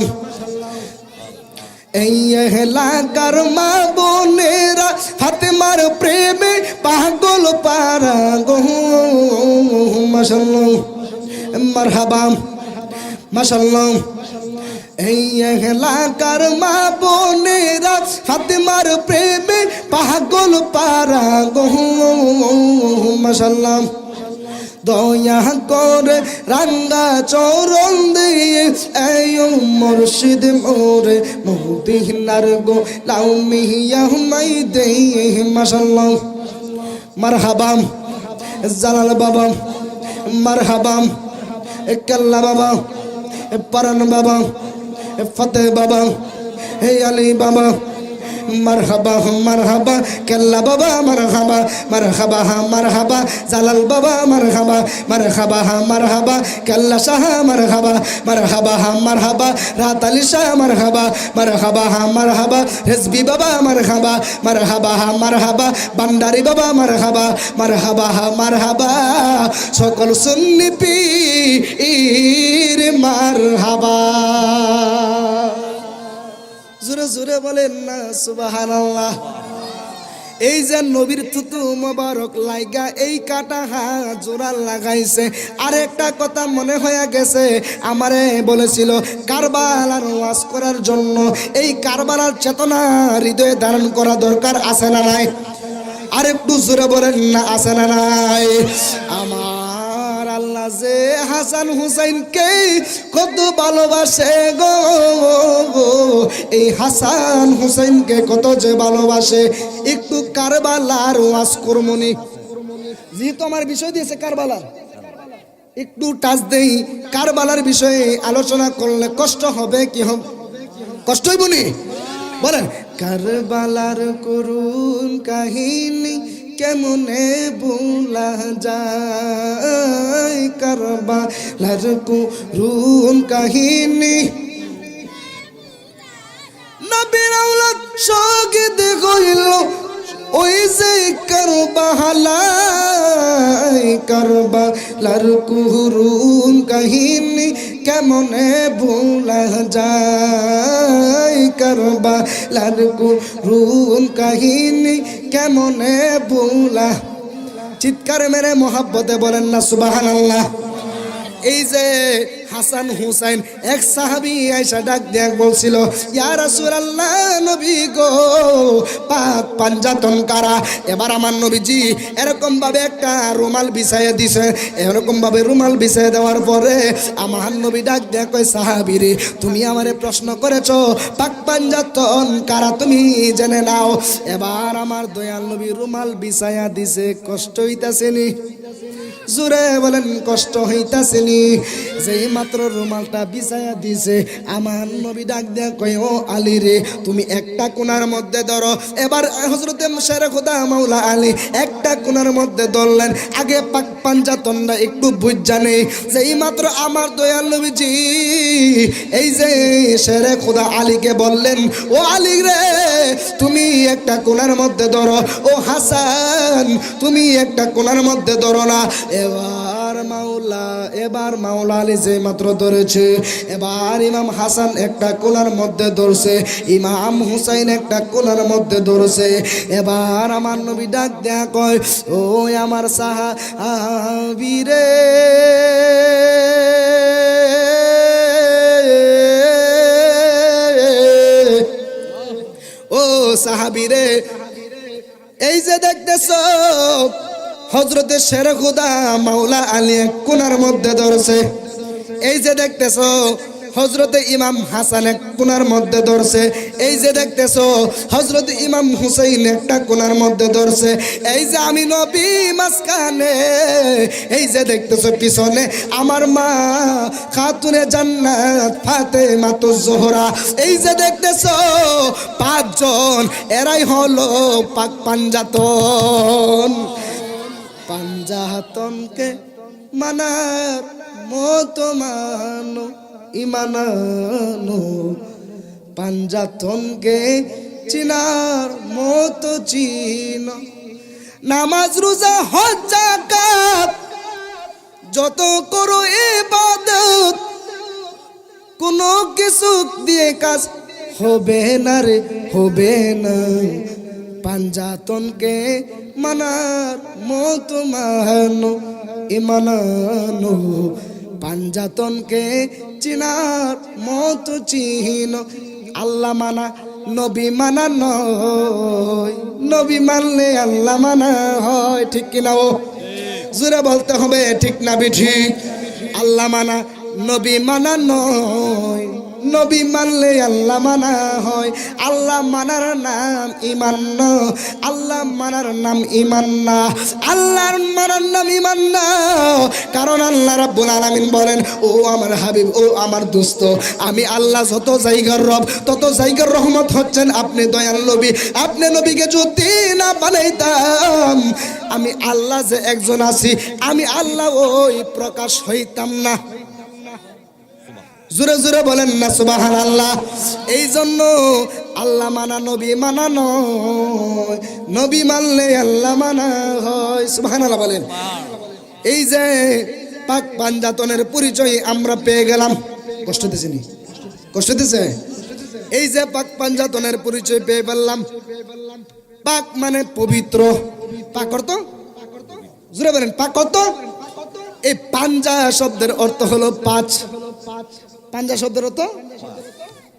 A: এই এলাকার মা বোনেরা ফাতেমার প্রেমে পাগল পারা গো মাশাআল্লাহ মারহাবা মাশাআল্লাহ এই এলাকার মা বোনেরা ফাতেমার প্রেমে পাগল পারা গো মাশাআল্লাহ দয়া করে রাঙ্গা চরণ দিয়ে এই মুর্শিদ মোরে মদিনার গো লাও মিহিয়া হুমাই দে মাশাআল্লাহ মারহাবা জালাল বাবা মারহাবা কেল্লা বাবা পরান বাবা ফতে বাবা হে আলী বাবা মারহাবা মারহাবা কেল্লা বাবা মারহাবা মারহাবা মারহাবা জালাল বাবা মারহাবা মারহাবা মারহাবা কেল্লা শাহ মারহাবা মারহাবা মারহাবা রাত আলী শাহ মারহাবা মারহাবা মারহাবা রেজবি বাবা মারহাবা মারহাবা মারহাবা ভান্ডারি বাবা মারহাবা মারহাবা মারহাবা সকল সুন্নি পীর মারহাবা জোরে জোরে বলেন না সুবহানাল্লাহ। এই যে নবীর থুতু মোবারক লাইগা এই কাটা জোড়া লাগাইছে। আরেকটা কথা মনে হয়ে গেছে, আমারে বলেছিল কারবালার ওয়াজ করার জন্য। এই কারবালার চেতনা হৃদয়ে ধারণ করা দরকার, আছে না নাই? আরেকটু জোরে বলেন না, আছে না নাই? আমার আল্লাহ যে হাসান হুসাইনকে কত ভালোবাসে গো, এই হাসান হুসাইনকে কত যে ভালোবাসে। একটু কারবালার ওয়াজ করমনি, যেহেতু আমার বিষয় দিয়েছে কারবালা, একটু টাচ দেই। কারবালার বিষয়ে আলোচনা করলে কষ্ট হবে, কি হবে? কষ্ট হইব নি? বলেন। কারবালার করুণ কাহিনী কেমনে ভুলা যায়, কারবালার করুণ কাহিনী। নবীর আওলাদ শহীদ হইল ওই যে কারবালায়, কারবালার করুণ কাহিনী কেমনে ভুলা যায়, কারবালার করুণ কাহিনী কেমনে ভুলা। চিৎকার মেরে মোহাব্বতে বলেন না সুবহানাল্লাহ। এই যে হাসান হুসাইন, এক সাহাবী আয়েশা ডাক দিয়ে বলছিল, ইয়া রাসূলুল্লাহ, নবী গো পাক পাঞ্জাতন কারা। এবার আমার নবীজি এরকম ভাবে একটা রুমাল বিছাইয়ে দিছে। এরকম ভাবে রুমাল বিছাইয়ে দেওয়ার পরে আমার নবী ডাক দিয়ে কয়, সাহাবী রে, তুমি আমারে প্রশ্ন করেছো পাক পাঞ্জাতন কারা, তুমি জেনে নাও। এবার আমার দয়াল নবী রুমাল বিছাইয়া দিছে। কষ্ট হইতাছে নি? জোরে বলেন কষ্ট হইতাছেনি? যেই মাত্র রুমালটা বিছায়া দিছে আমার নবী ডাক দেয়া কয়, ও আলী রে, তুমি একটা কোণার মধ্যে ধরো। এবার হযরতে শেরে খোদা মাওলা আলী একটা কোণার মধ্যে ধরলেন। আগে পাক পাঞ্জাতনটা একটু বুঝা নেই। যেই মাত্র আমার দয়াল নবীজি এই যে শেরে খোদা আলীকে বললেন, ও আলী রে, তুমি একটা কোণার মধ্যে ধরো। ও হাসান, তুমি একটা কোণার মধ্যে ধরো না। এবার মাওলা আলী যে মাত্র ধরেছে, এবার ইমাম হাসান একটা কোণার মধ্যে ধরছে, ইমাম হুসাইন একটা কোণার মধ্যে ধরছে। এবার আমার নবী ডাক দেয়া কয়, ও আমার সাহাবী রে, ও সাহাবী রে, এই যে দেখতেছো হযরতে শেরে খোদা মাওলা আলী এক কোণার মধ্যে ধরছে। এই যে দেখতেছো হযরতে ইমাম হাসান এক কোণার মধ্যে ধরছে। এই যে দেখতেছো হযরতে ইমাম হুসাইন একটা কোণার মধ্যে ধরছে। এই যে আমি নবী মাঝখানে। এই যে দেখতেছো পিছনে আমার মা খাতুনে জান্নাত ফাতেমাতুজ জোহরা। এই যে দেখতেছো পাঁচজন, এরাই হলো পাক পাঞ্জাতন। পাঞ্জাতনকে মানার মতো মানো, ইমানানো, পাঞ্জাতনকে চিনার মতো চিন। নামাজ রোজা হজ যাকাত যত করো ইবাদত, কোনো কিছু দিয়ে কাজ হবে না রে, হবে না। পাঞ্জাতনকে মানার মতো মানো, ইমানানো, পাঞ্জাতনকে চিনার মতো চিহ্ন। আল্লাহ মানা নবী মানা নয়, নবী মানলে আল্লাহ মানা হয়। ঠিক কিনা? ও জোরে বলতে হবে, ঠিক না ঠিক? আল্লাহ মানা নবী মানা নয়, নবী মানলে আল্লাহ মানা হয়। আল্লাহ মানার নাম ইমান না, আল্লাহ মানার নাম ইমান না, আল্লাহর মানার নাম ইমান না। কারণ আল্লাহ রাব্বুল আলামিন বলেন, ও আমার হাবিব, ও আমার দোস্ত, আমি আল্লাহ যত জায়গার রব তত জায়গার রহমত হচ্ছেন আপনি দয়াল নবী। আপনি নবীকে যদি না বানাইতাম, আমি আল্লাহ যে একজন আছি, আমি আল্লাহ ওই প্রকাশ হইতাম না। জোরে জোরে বলেন না সুবহানাল্লাহ। এই জন্য আল্লাহ মানা নবী মানা নয়, নবী মানলে আল্লাহ মানা হয়। সুবহানাল্লাহ বলেন। এই যে পাক পাঞ্জাতনের পরিচয় আমরা পেয়ে গেলাম। কষ্ট দিছে নি? কষ্ট দিছে? এই যে পাক পাঞ্জাতনের পরিচয় পেয়ে বললাম। পাক মানে পবিত্র। পাক অর্থ জোরে বলেন, পাক অর্থ। এই পাঞ্জা শব্দের অর্থ হলো পাঁচ। পাঞ্জা শব্দের অর্থ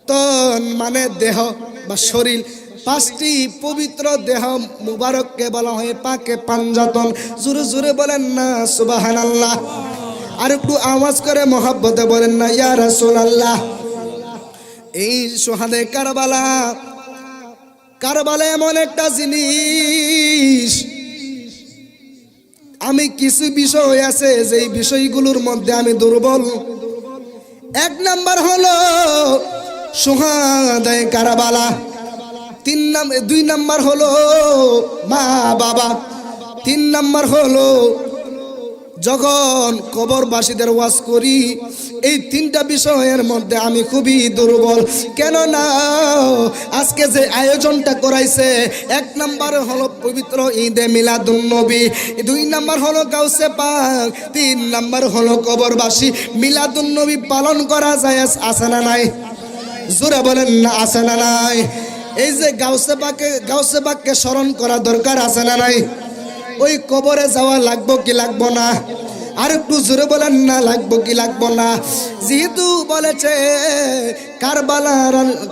A: তন মানে দেহ বা শরীর। পাঁচটি পবিত্র দেহ মুবারককে বলা হয় পাকে পাঞ্জাতন। জোরে জোরে বলেন না সুবহানাল্লাহ। আর একটু আওয়াজ করে মহব্বতে বলেন না ইয়া রাসূলুল্লাহ। এই সোহাদে কারবালা, কারবালা এমন একটা জিনিস, আমি কিছু বিষয় আছে যে বিষয়গুলোর মধ্যে আমি দুর্বল। এক নাম্বার হলো সোহাদায়ে কারবালা, দুই নাম্বার হলো মা বাবা, তিন নাম্বার হলো যখন কবরবাসীদের ওয়াজ করি। এই তিনটা বিষয়ের মধ্যে আমি খুবই দুর্বল। কেননা আজকে যে আয়োজনটা করাইছে, এক নাম্বার হলো পবিত্র ঈদে মিলাদুন নবী, দুই নাম্বার হলো গাউসে পাক, তিন নাম্বার হলো কবরবাসী। মিলাদুন নবী পালন করা যায় আছে না নাই? জোরে বলেন না আছে না নাই? এই যে গাউসে পাককে স্মরণ করা দরকার আছে না নাই? ওই কবরে যাওয়া লাগবো কি লাগবো না? আর একটু জোরে বলেন না, লাগবো কি লাগবো না? যেহেতু বলেছে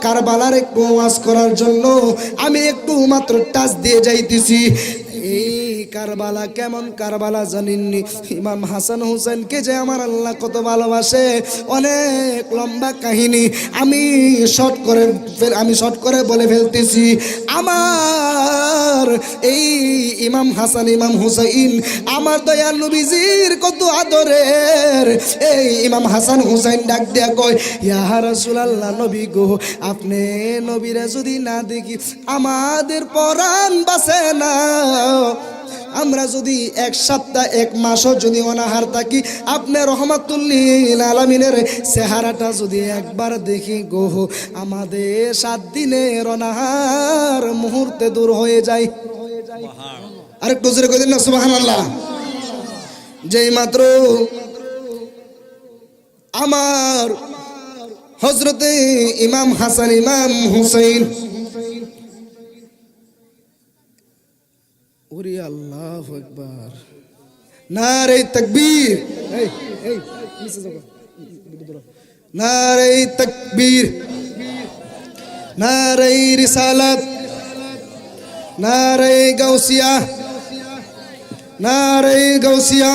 A: কারবালার একটু ওয়াজ করার জন্য আমি একটু মাত্র টাচ দিয়ে যাইতেছি। এই কারবালা কেমন কারবালা জানেননি? ইমাম হাসান হুসেনকে যে আমার আল্লাহ কত ভালোবাসে, অনেক লম্বা কাহিনী। আমি শর্ট করে বলে ফেলতেছি। আমার এই ইমাম হাসান ইমাম হুসাইন আমার দয়াল নবীজির কত আদরের। এই ইমাম হাসান হুসাইন ডাক দিয়া কয়, ইয়া রাসূলুল্লাহ, নবী গো, আপনি নবীরা যদি না দেখি আমাদের পরাণ বাঁচে না। আমরা যদি এক সপ্তাহ এক মাসও যদি অনাহার থাকি, আপনি রহমাতুল্লিল আলামিনের চেহারাটা যদি একবার দেখি গো, আমাদের 7 দিনের অনাহার মুহূর্তে দূর হয়ে যায়। আরেকটু জোরে কই দিন না সুবহানাল্লাহ। যেই মাত্র আমার হযরতে ইমাম হাসান ইমাম হুসাইন, ওরে আল্লাহু আকবার, নারে তাকবীর, নারে তাকবীর, নারে রিসালাত, নারে গাউসিয়া, নারে গাউসিয়া।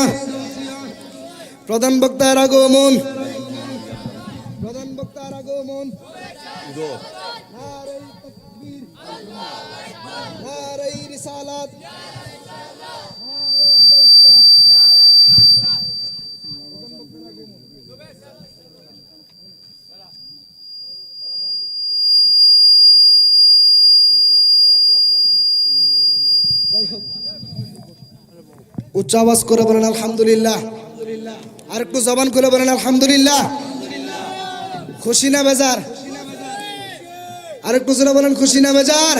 A: প্রধান বক্তার আগমন, প্রধান বক্তার আগমন। নারে তাকবীর, নারে রিসালাত, নারে গাউসিয়া। উচ্চ আওয়াজ করে বলেন আলহামদুলিল্লাহ। আর একটু জবান করে বলেন আলহামদুলিল্লাহ। খুশি না বেজার? আর একটু জোরে বলেন খুশি না বেজার?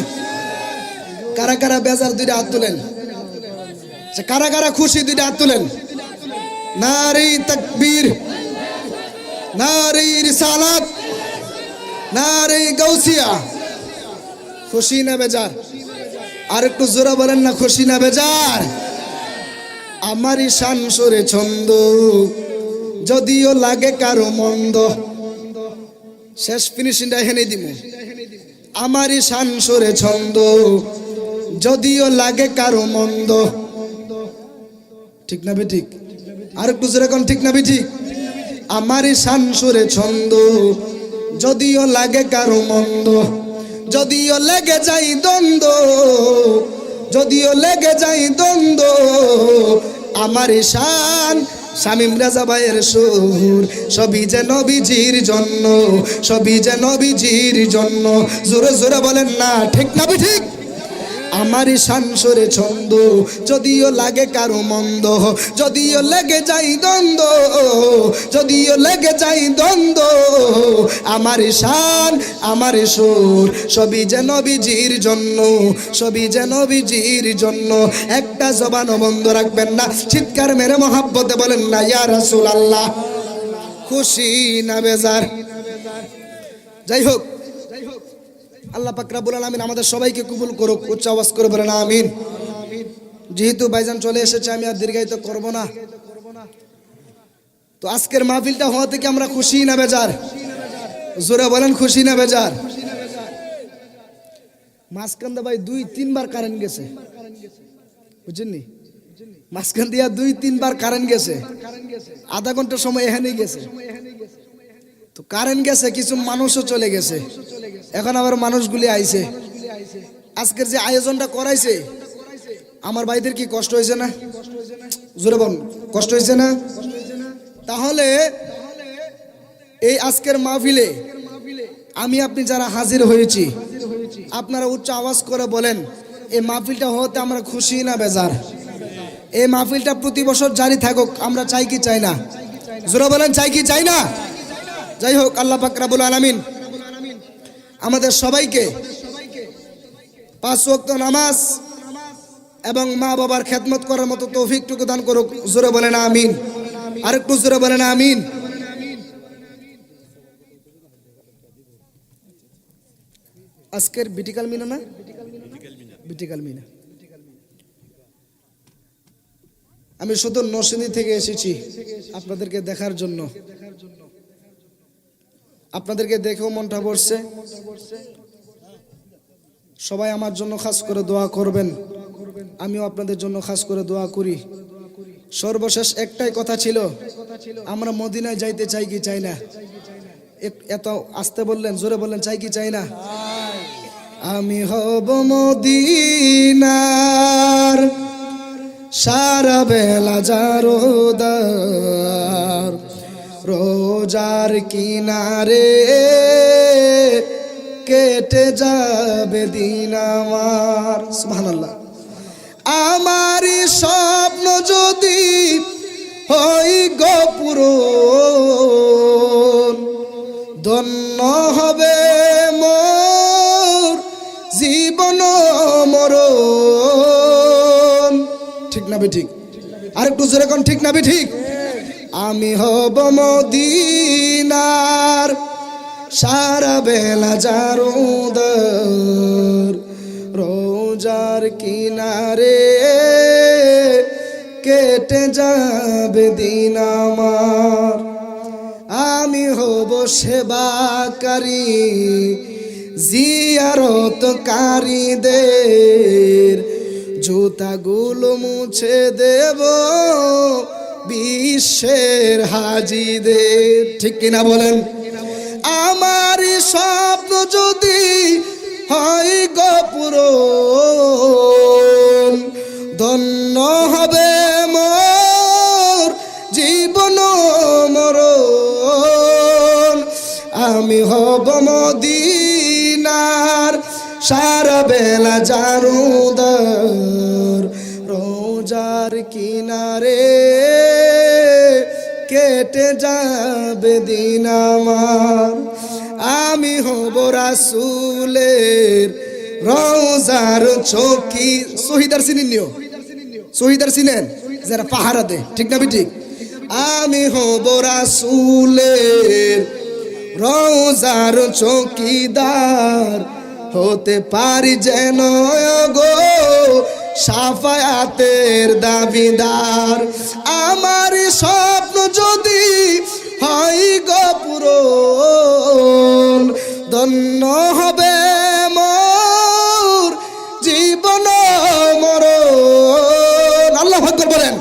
A: কারা কারা বেজার দুইটা হাত তুলেন। কারা কারা খুশি দুইটা হাত তুলেন। নারে তাকবীর, নারে রিসালাত, নারে গাউসিয়া। খুশি না বেজার? আর একটু জোরে বলেন না খুশি না বেজার? আমারই শান সুরে ছন্দ, যদিও লাগে কারো মন্দ। শেষ ফিনিশিংটা এখানেই দিব। আমারই শান সুরে ছন্দ, যদিও লাগে কারো মন্দ। ঠিক না বেঠিক? আর একটু জোরে কোন ঠিক না বেঠিক? আমারই শান সুরে ছন্দ, যদিও লাগে কারো মন্দ। যদিও লেগে যাই দ্বন্দ্ব, যদিও লেগে যাই দ্বন্দ্ব, আমার শান শামীম রাজা ভাইয়ের সুর, সবই যে নবীজির জন্য, সবই যে নবীজির জন্য। জোরে জোরে বলেন না ঠিক না ঠিক? আমারই শান সুরে ছন্দ, যদিও লাগে কারো মন্দ, যদিও লেগে যাই দ্বন্দ্ব, যদিও লেগে যাই দ্বন্দ্ব, আমারই শান আমারই সুর, সবই যে নবীজির জন্য, সবই যে নবীজির জন্য। একটা জবানও বন্ধ রাখবেন না, চিৎকার মেরে মহাব্বতে বলেন না ইয়া রাসূলুল্লাহ। খুশি না বেজার? যাই হোক, আল্লাহ পাক রব্বুল আলামিন আমাদের সবাইকে কবুল করুক। উচ্চ আওয়াজ করে বলেন আমিন। যেহেতু ভাইজান চলে এসেছে, আমি আর দীর্ঘায়িত করব না। তো আজকের মাহফিলটা হওয়া থেকে আমরা খুশি না বেজার? জোরে বলেন খুশি না বেজার? মাঝখান দিয়ে ভাই 2-3 বার কারেন্ট গেছে, বুঝছেননি? মাঝখান দিয়া 2-3 বার কারেন্ট গেছে, আধা ঘন্টা সময় এখানেই গেছে। তো কারেন্ট গেছে, কিছু মানুষও চলে গেছে, এখন আবার মানুষগুলি আইছে। আজকের যে আয়োজনটা করাইছে, আমার ভাইদের কি কষ্ট হয়েছে না? জোরে বল, কষ্ট হয়েছে না? তাহলে এই আজকের মাহফিলে আমি আপনি যারা হাজির হয়েছি, আপনারা উচ্চ আওয়াজ করে বলেন এই মাহফিলটা হতে আমরা খুশি না বেজার? এই মাহফিলটা প্রতি বছর জারি থাকুক, আমরা চাই কি চাই না? জোরে বলেন চাই কি চাই না? যাই হোক, আল্লাহ পাক রব্বুল আলামিন আমাদের সবাইকে 5 ওয়াক্ত নামাজ এবং মা বাবার খেদমত করার মতো তৌফিকটুকু দান করুক। জোরে বলেন আমিন। আর একটু জোরে বলেন আমিন। আজকের বিটিকাল মিনা না, বিটিকাল মিনা। আমি শুধু নরসিংদী থেকে এসেছি আপনাদেরকে দেখার জন্য। আপনাদেরকে দেখেও মনটা ভরছে। সবাই আমার জন্য খাস করে দোয়া করবেন, আমিও আপনাদের জন্য খাস করে দোয়া করি। সর্বশেষ একটাই কথা ছিল, আমরা মদিনায় যাইতে চাই কি চাই না? এত আস্তে বললেন, জোরে বললেন, চাই কি চাই না? আমি হব মদিনার সারা বেলা জারোদার, রোজার কিনারে কেটে যাবে দিন আমার। সুবহানাল্লাহ। আমার স্বপ্ন যদি হই গো পূরণ, ধন্য হবে মোর জীবন মরণ। ঠিক না ঠিক? আরেকটু জোরে কোন ঠিক না ঠিক? আমি হব মদিনার সারা বেলা জারোদার, রোজার কিনারে কেটে যাবে দিন আমার। আমি হব সেবাকারী জিয়ারতকারীদের, জুতাগুলো মুছে দেব বিশ্বের হাজিদের। ঠিক কিনা বলেন? আমার স্বপ্ন যদি হয় গো পূরণ, ধন্য হবে মোর জীবন মরণ। আমি হব মদিনার সারা বেলা জারোদার, রোজার কিনারে কেটে যাবে দিন আমার। আমি হব রাসূলের রওজার চৌকি। শহীদার চিনেন নিও? শহীদার চিনেন যারা পাহারা দেয়? ঠিক না ঠিক? আমি হব রাসূলের রওজার চৌকিদার, হতে পারি যেন গো শাফায়াতের দাবিদার। আমার স্বপ্ন যদি হয় গো পূরণ, ধন্য হবে মোর জীবন মরণ। আল্লাহু আকবার বলেন।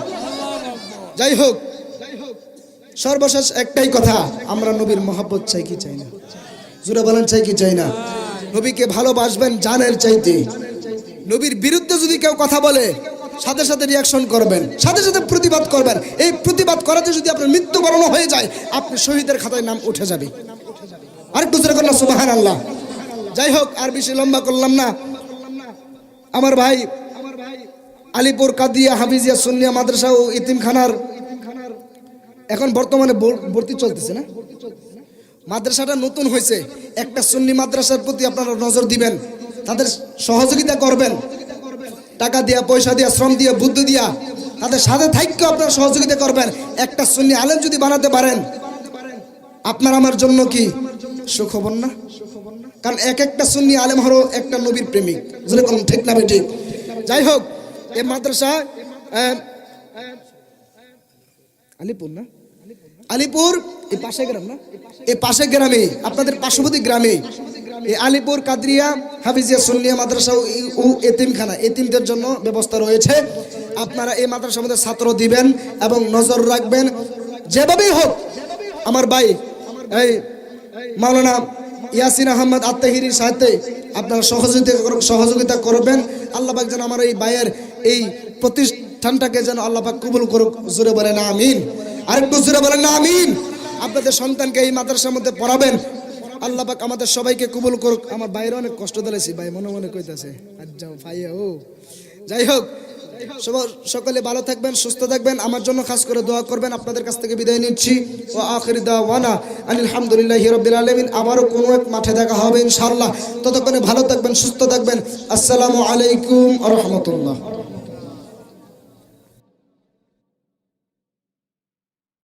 A: যাই হোক, সর্বশেষ একটাই কথা, আমরা নবীর মহব্বত চাই কি চাই না? জোরে বলেন, চাই কি চাই না? নবীকে ভালোবাসবেন জানের চাইতে। নবীর বিরুদ্ধে যদি কেউ কথা বলে, সাথে সাথে রিয়াকশন করবেন, সাথে সাথে প্রতিবাদ করবেন। এই প্রতিবাদ করাতে যদি আপনার মৃত্যুবরণ হয়ে যায়, আপনি শহীদের খাতায় নাম উঠে যাবে। আরেকটু জোরে করলাম সুবহানাল্লাহ। যাই হোক, আর বেশি লম্বা করলাম না। আমার ভাই আলিপুর কাদিয়া হাফিজিয়া সুন্নিয়া মাদ্রাসা ও ইতিমখানার এখন বর্তমানে ভর্তি চলতেছে না? মাদ্রাসাটা নতুন হয়েছে। একটা সুন্নি মাদ্রাসার প্রতি আপনারা নজর দিবেন, তাদের সহযোগিতা করবেন, টাকা দিয়া, পয়সা দিয়া, শ্রম দিয়া, বুদ্ধি দিয়া, তাদের সাথে থাইক্য আপনারা সহযোগিতা করবেন। একটা সুন্নি আলেম যদি বানাতে পারেন, আপনার আমার জন্য কি সুখবর না? কারণ এক একটা সুন্নি আলেম হলো একটা নবীর প্রেমিক। যেরকম ঠিক না ঠিক? যাই হোক, এই মাদ্রাসা আলিপুর না, আলিপুর এই পাশে গ্রাম না, এই পাশে গ্রামে, আপনাদের পার্শ্ববর্তী গ্রামে এই আলিপুর কাদরিয়া হাফিজিয়া সুন্নিয়া মাদ্রাসা ও এতিমখানা, এতিমদের জন্য ব্যবস্থা রয়েছে। আপনারা এই মাদ্রাসার মধ্যে ছাত্র দিবেন এবং নজর রাখবেন। যেভাবেই হোক আমার ভাই এই মাওলানা ইয়াসিন আহমদ আত্তাহিরির সাথে আপনারা সহযোগিতা করবেন। আল্লাহ পাক যেন আমার এই ভাইয়ের এই প্রতিষ্ঠানটাকে যেন আল্লাহ পাক কবুল করুক। জোরে বলেন আমিন। আরেকটু জোরে বলেন না আমিন। আপনাদের সন্তানকে এই মাদ্রাসার মধ্যে পড়াবেন। আল্লাহ পাক আমাদের সবাইকে কবুল করুক। আমার বাইরে অনেক কষ্ট দিয়েছি ভাই, মনে মনে কইতাছে আজ যাও ভাইয়া ও। যাই হোক, সকলে ভালো থাকবেন, সুস্থ থাকবেন, আমার জন্য খাস করে দোয়া করবেন। আপনাদের কাছ থেকে বিদায় নিচ্ছি। ওয়া আখিরু দাওয়ানা আলহামদুলিল্লাহি রাব্বিল আলামিন। আবারও কোনো এক মাঠে দেখা হবে ইনশাআল্লাহ। ততক্ষণে ভালো থাকবেন, সুস্থ থাকবেন। আসসালামু আলাইকুম ওয়া রাহমাতুল্লাহ।